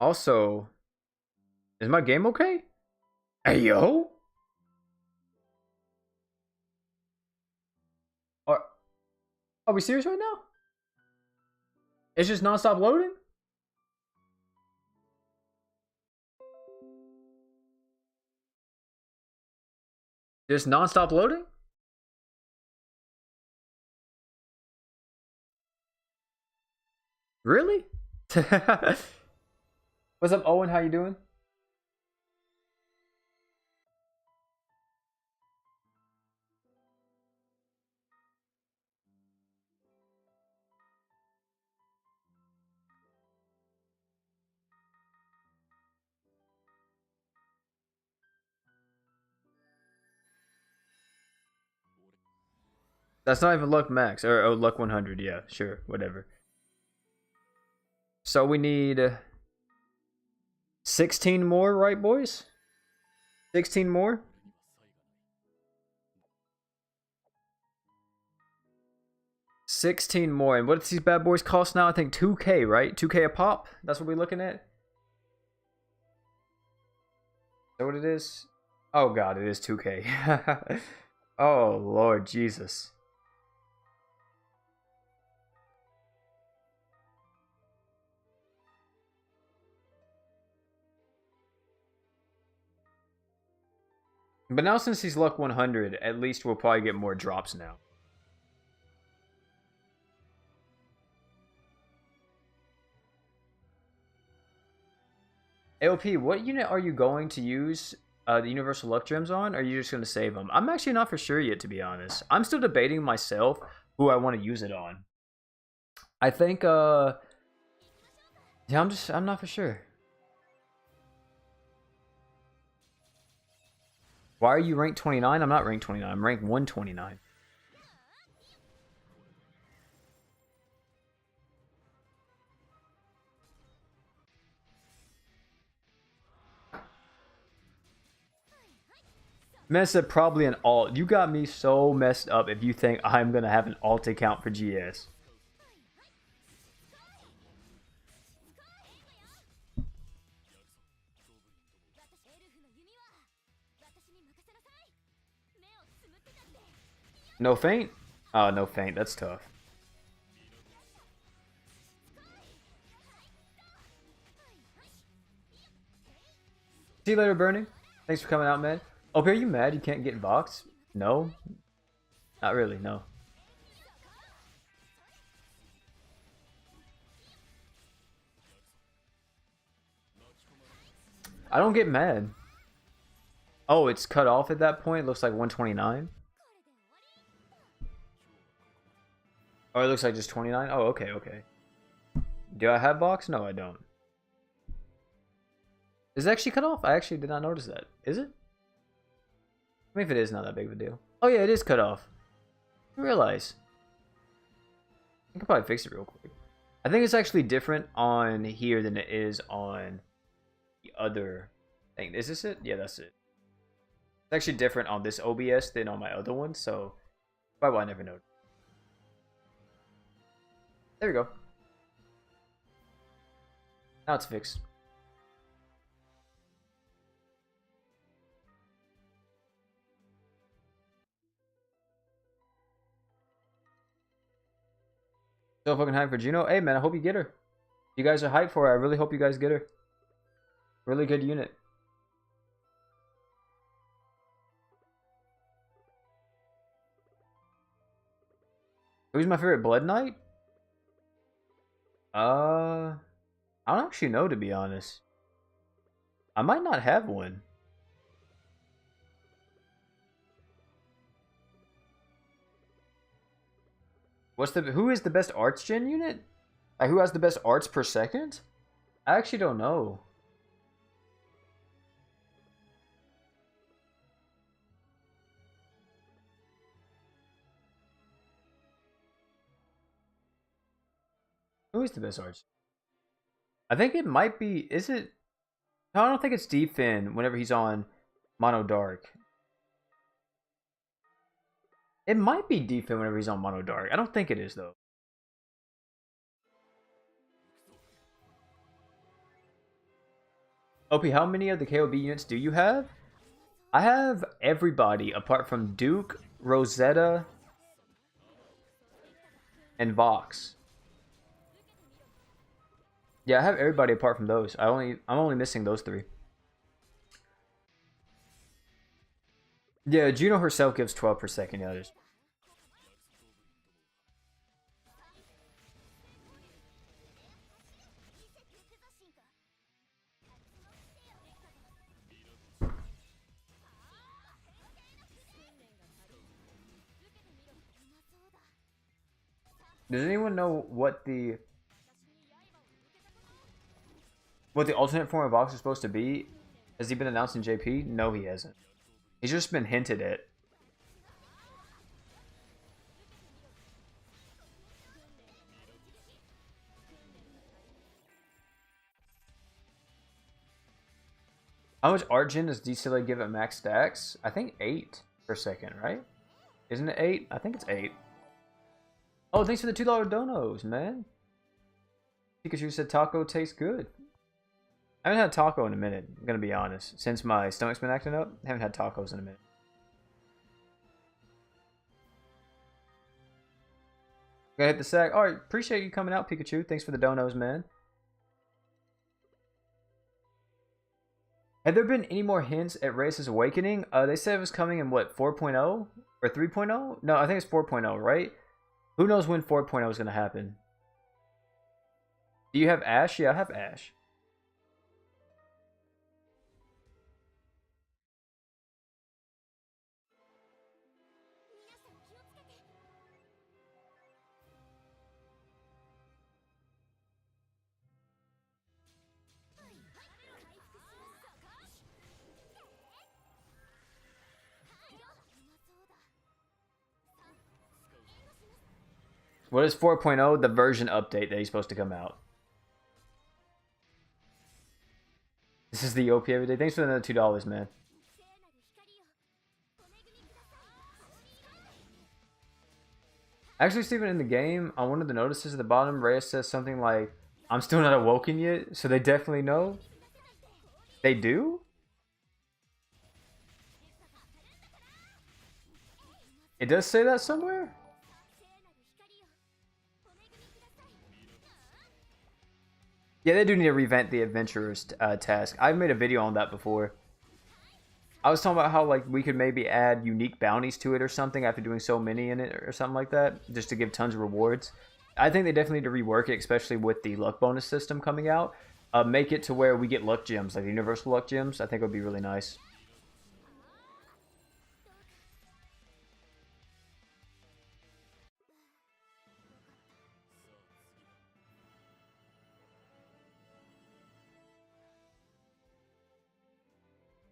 Speaker 1: Also, is my game okay? Hey, yo? Are we serious right now? It's just non-stop loading? Just non-stop loading? Really? What's up, Owen? How you doing? That's not even luck max or oh, luck 100. Yeah, sure, whatever. So we need 16 more, right, boys? 16 more. 16 more. And what does these bad boys cost now? I think 2K, right? 2K a pop? That's what we're looking at? Is that what it is? Oh god, it is 2K. Oh Lord Jesus. But now since he's luck 100, at least we'll probably get more drops now. AOP, what unit are you going to use the Universal Luck Gems on, or are you just going to save them? I'm actually not for sure yet, to be honest. I'm still debating myself who I want to use it on. I think, yeah, I'm not for sure. Why are you ranked 29? I'm not ranked 29. I'm ranked 129. Man said probably an alt. You got me so messed up if you think I'm going to have an alt account for GS. No feint? Oh, no feint. That's tough. See you later, Bernie. Thanks for coming out, man. Oh, are you mad you can't get Vox? No. Not really, no. I don't get mad. Oh, it's cut off at that point? It looks like 129? Oh, it looks like just 29? Oh, okay, okay. Do I have Vox? No, I don't. Is it actually cut off? I actually did not notice that. Is it? I mean, if it is, not that big of a deal. Oh, yeah, it is cut off. I didn't realize. I can probably fix it real quick. I think it's actually different on here than it is on the other thing. Is this it? Yeah, that's it. It's actually different on this OBS than on my other one, so probably why I never noticed. There we go. Now it's fixed. So fucking hyped for Juno. Hey man, I hope you get her. You guys are hyped for her. I really hope you guys get her. Really good unit. Who's my favorite Blood Knight? I don't actually know, to be honest. I might not have one. Who is the best arts gen unit? Like, who has the best arts per second? I actually don't know. Who is the best arts? I think it might be. Is it? No, I don't think it's Defin whenever he's on Mono Dark. It might be Defin whenever he's on Mono Dark. I don't think it is, though. OP, how many of the KOB units do you have? I have everybody apart from Duke, Rosetta, and Vox. Yeah, I have everybody apart from those. I'm only missing those three. Yeah, Juno herself gives 12 per second. Yeah, there's. Does anyone know what the alternate form of Vox is supposed to be? Has he been announced in JP? No, he hasn't. He's just been hinted at. How much art gen does DCLA give at max stacks? I think 8 per second, right? Isn't it 8? I think it's 8. Oh, thanks for the $2 donos, man. Pikachu said taco tastes good. I haven't had taco in a minute, I'm gonna be honest. Since my stomach's been acting up, I haven't had tacos in a minute. Gotta hit the sack. Alright, appreciate you coming out, Pikachu. Thanks for the donos, man. Have there been any more hints at Reyes' Awakening? They said it was coming in, what, 4.0? Or 3.0? No, I think it's 4.0, right? Who knows when 4.0 is going to happen? Do you have Ash? Yeah, I have Ash. What is 4.0? The version update that he's supposed to come out. This is the OP every day. Thanks for another $2, man. Actually, Steven, in the game, on one of the notices at the bottom, Reyes says something like, I'm still not awoken yet, so they definitely know. They do? It does say that somewhere? Yeah, they do need to revamp the adventurer's task. I've made a video on that before. I was talking about how like we could maybe add unique bounties to it or something after doing so many in it or something like that, just to give tons of rewards. I think they definitely need to rework it, especially with the luck bonus system coming out. Make it to where we get luck gems, like the universal luck gems. I think it would be really nice.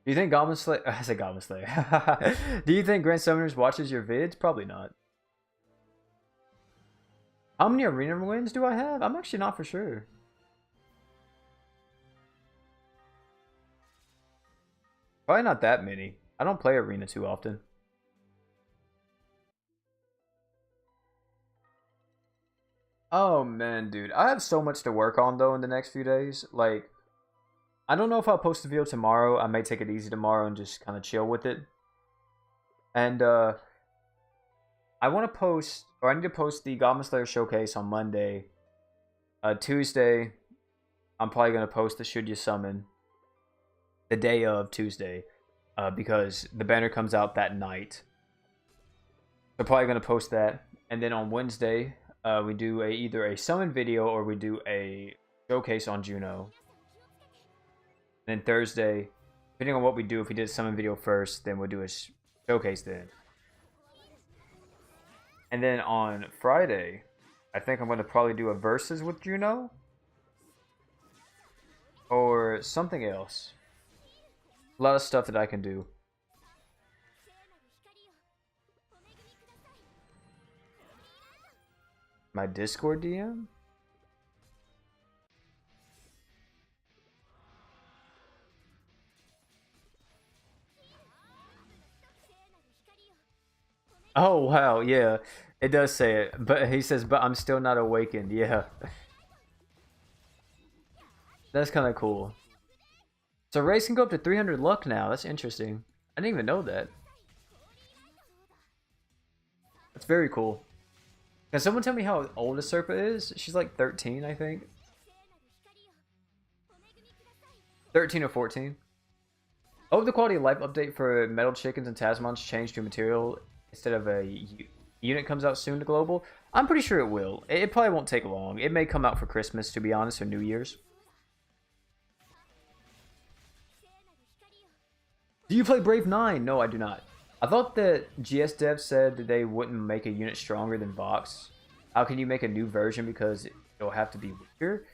Speaker 1: Do you think Goblin Slayer... I said Goblin Slayer. Do you think Grand Summoners watches your vids? Probably not. How many arena wins do I have? I'm actually not for sure. Probably not that many. I don't play arena too often. Oh man, dude. I have so much to work on though in the next few days. Like, I don't know if I'll post a video tomorrow. I may take it easy tomorrow and just kind of chill with it. And I want to post, or I need to post the Goblin Slayer showcase on Monday. Tuesday, I'm probably going to post the Should You Summon the day of Tuesday, because the banner comes out that night. So probably going to post that. And then on Wednesday, we do either a summon video or we do a showcase on Juno. And then Thursday, depending on what we do, if we did a summon video first, then we'll do a showcase then. And then on Friday, I think I'm going to probably do a versus with Juno. Or something else. A lot of stuff that I can do. My Discord DM? Oh wow, yeah. It does say it. But he says, but I'm still not awakened. Yeah. That's kind of cool. So Race can go up to 300 luck now. That's interesting. I didn't even know that. That's very cool. Can someone tell me how old a Serpa is? She's like 13, I think. 13 or 14. I hope the quality of life update for Metal Chickens and Tasmans changed to material instead of a unit comes out soon to global. I'm pretty sure it will. It probably won't take long. It may come out for Christmas, to be honest, or New Year's. Do you play Brave 9? No, I do not. I thought that GS Dev said that they wouldn't make a unit stronger than Vox. How can you make a new version because it'll have to be weaker?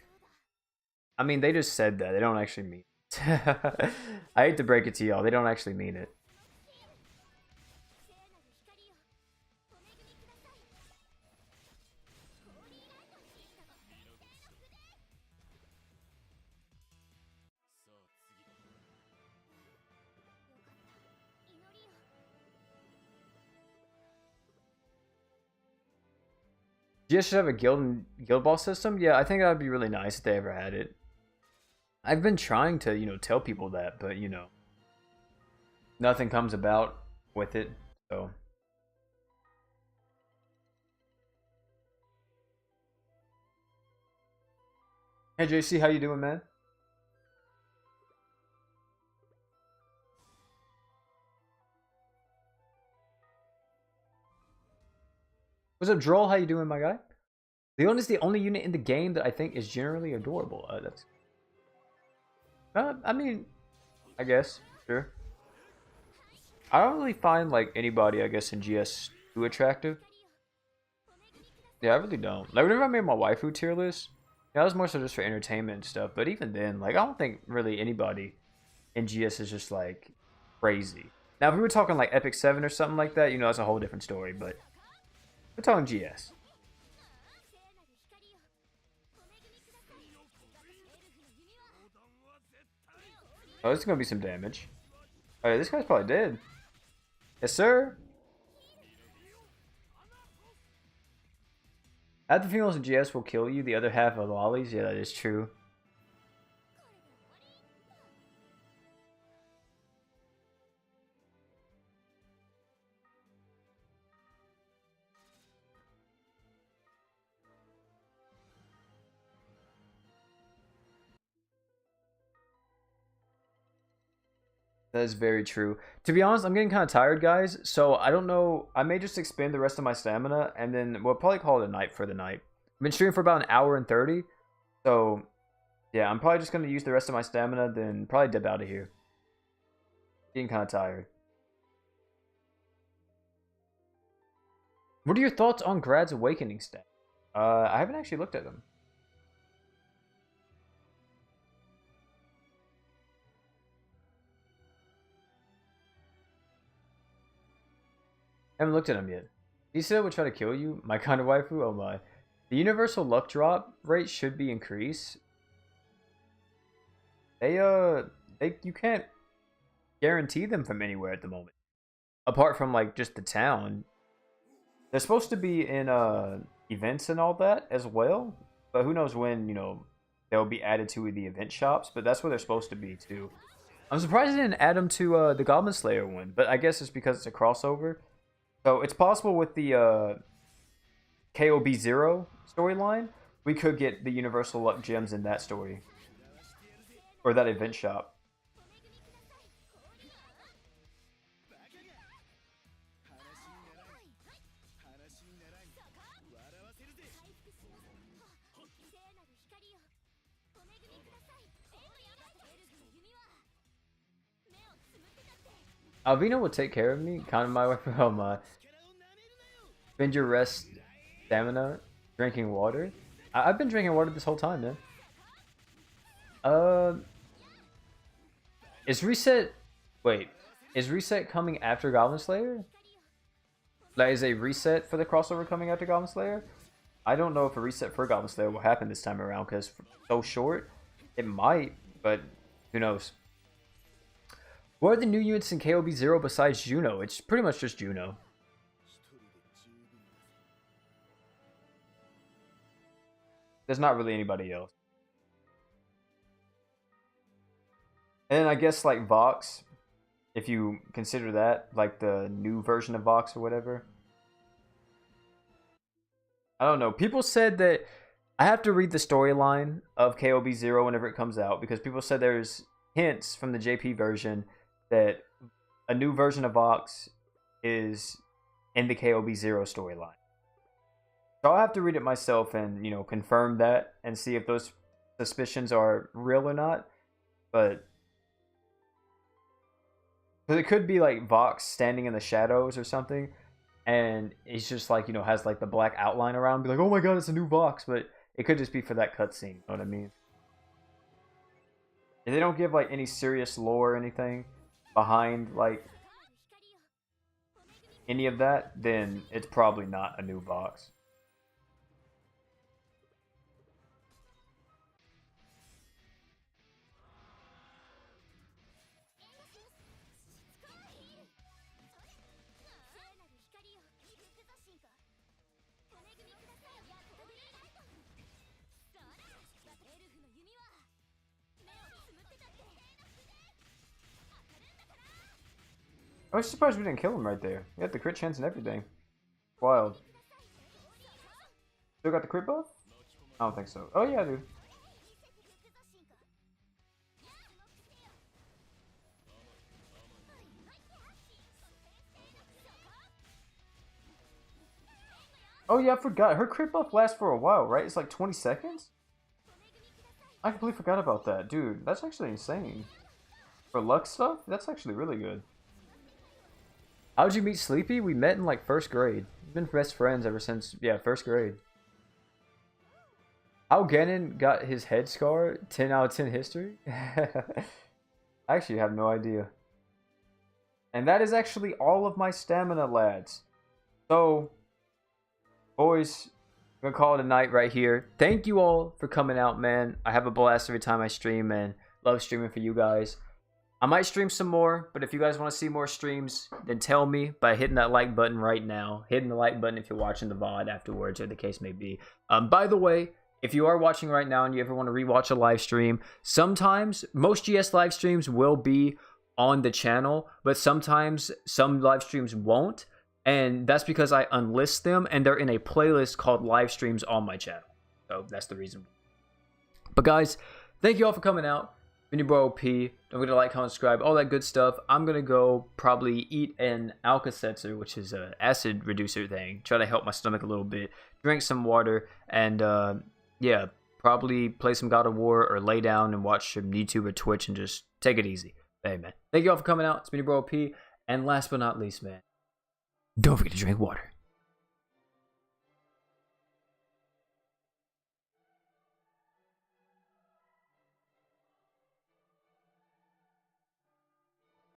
Speaker 1: I mean, they just said that. They don't actually mean it. I hate to break it to y'all. They don't actually mean it. GS should have a guild ball system. Yeah, I think that would be really nice if they ever had it. I've been trying to, tell people that, but nothing comes about with it. So hey JC, how you doing, man? What's up, Droll? How you doing, my guy? Leon is the only unit in the game that I think is generally adorable. That's. I mean, I guess sure. I don't really find like anybody, I guess, in GS too attractive. Yeah, I really don't. Like whenever I made my waifu tier list, that was more so just for entertainment and stuff. But even then, like I don't think really anybody in GS is just like crazy. Now, if we were talking like Epic 7 or something like that, that's a whole different story. But we're talking GS. Oh, this is gonna be some damage. Alright, this guy's probably dead. Yes, sir. Half the females in GS will kill you, the other half of lollies. Yeah, that is true. That is very true. To be honest, I'm getting kind of tired, guys. So I don't know. I may just expend the rest of my stamina, and then we'll probably call it a night for the night. I've been streaming for about an hour and 30. So yeah, I'm probably just going to use the rest of my stamina, then probably dip out of here. Getting kind of tired. What are your thoughts on Grad's Awakening stat? I haven't actually looked at them. I haven't looked at them yet. He said would try to kill you. My kind of waifu? Oh my. The universal luck drop rate should be increased. You can't guarantee them from anywhere at the moment. Apart from like just the town. They're supposed to be in events and all that as well. But who knows when, you know, they'll be added to the event shops. But that's where they're supposed to be too. I'm surprised they didn't add them to the Goblin Slayer one. But I guess it's because it's a crossover. So it's possible with the KOB0 storyline, we could get the Universal Luck Gems in that story. Or that event shop. Alvina will take care of me. Kind of my wife. Oh my. Spend your rest, stamina, drinking water. I've been drinking water this whole time, man. Is reset? Wait, is reset coming after Goblin Slayer? That is a reset for the crossover coming after Goblin Slayer. I don't know if a reset for Goblin Slayer will happen this time around because it's so short. It might, but who knows? What are the new units in KOB0 besides Juno? It's pretty much just Juno. There's not really anybody else. And then I guess like Vox, if you consider that, like the new version of Vox or whatever. I don't know. People said that I have to read the storyline of KOB0 whenever it comes out because people said there's hints from the JP version that a new version of Vox is in the KOB0 storyline. So I'll have to read it myself and, you know, confirm that and see if those suspicions are real or not. But because it could be like Vox standing in the shadows or something, and it's just like, you know, has like the black outline around, be like, oh my god, it's a new Vox, but it could just be for that cutscene. You know what I mean? If they don't give like any serious lore or anything behind like any of that, then it's probably not a new Vox. I was surprised we didn't kill him right there. We had the crit chance and everything. Wild. Still got the crit buff? I don't think so. Oh yeah, dude. Oh yeah, I forgot. Her crit buff lasts for a while, right? It's like 20 seconds? I completely forgot about that. Dude, that's actually insane. For luck stuff, that's actually really good. How'd you meet Sleepy? We met in like first grade. We've been best friends ever since, yeah, first grade. How Ganon got his head scar? 10 out of 10 history? I actually have no idea. And that is actually all of my stamina, lads. So, boys, I'm gonna call it a night right here. Thank you all for coming out, man. I have a blast every time I stream, and love streaming for you guys. I might stream some more, but if you guys want to see more streams, then tell me by hitting that like button right now. Hitting the like button if you're watching the VOD afterwards, or the case may be. By the way, if you are watching right now and you ever want to rewatch a live stream, sometimes, most GS live streams will be on the channel, but sometimes some live streams won't. And that's because I unlist them and they're in a playlist called live streams on my channel. So that's the reason. But guys, thank you all for coming out. Been your boy OP. Don't forget to like, comment, subscribe, all that good stuff. I'm going to go probably eat an Alka-Seltzer, which is an acid reducer thing. Try to help my stomach a little bit. Drink some water. And yeah, probably play some God of War or lay down and watch some YouTube or Twitch and just take it easy. Hey, man. Thank you all for coming out. It's been your boy OP. And last but not least, man, don't forget to drink water.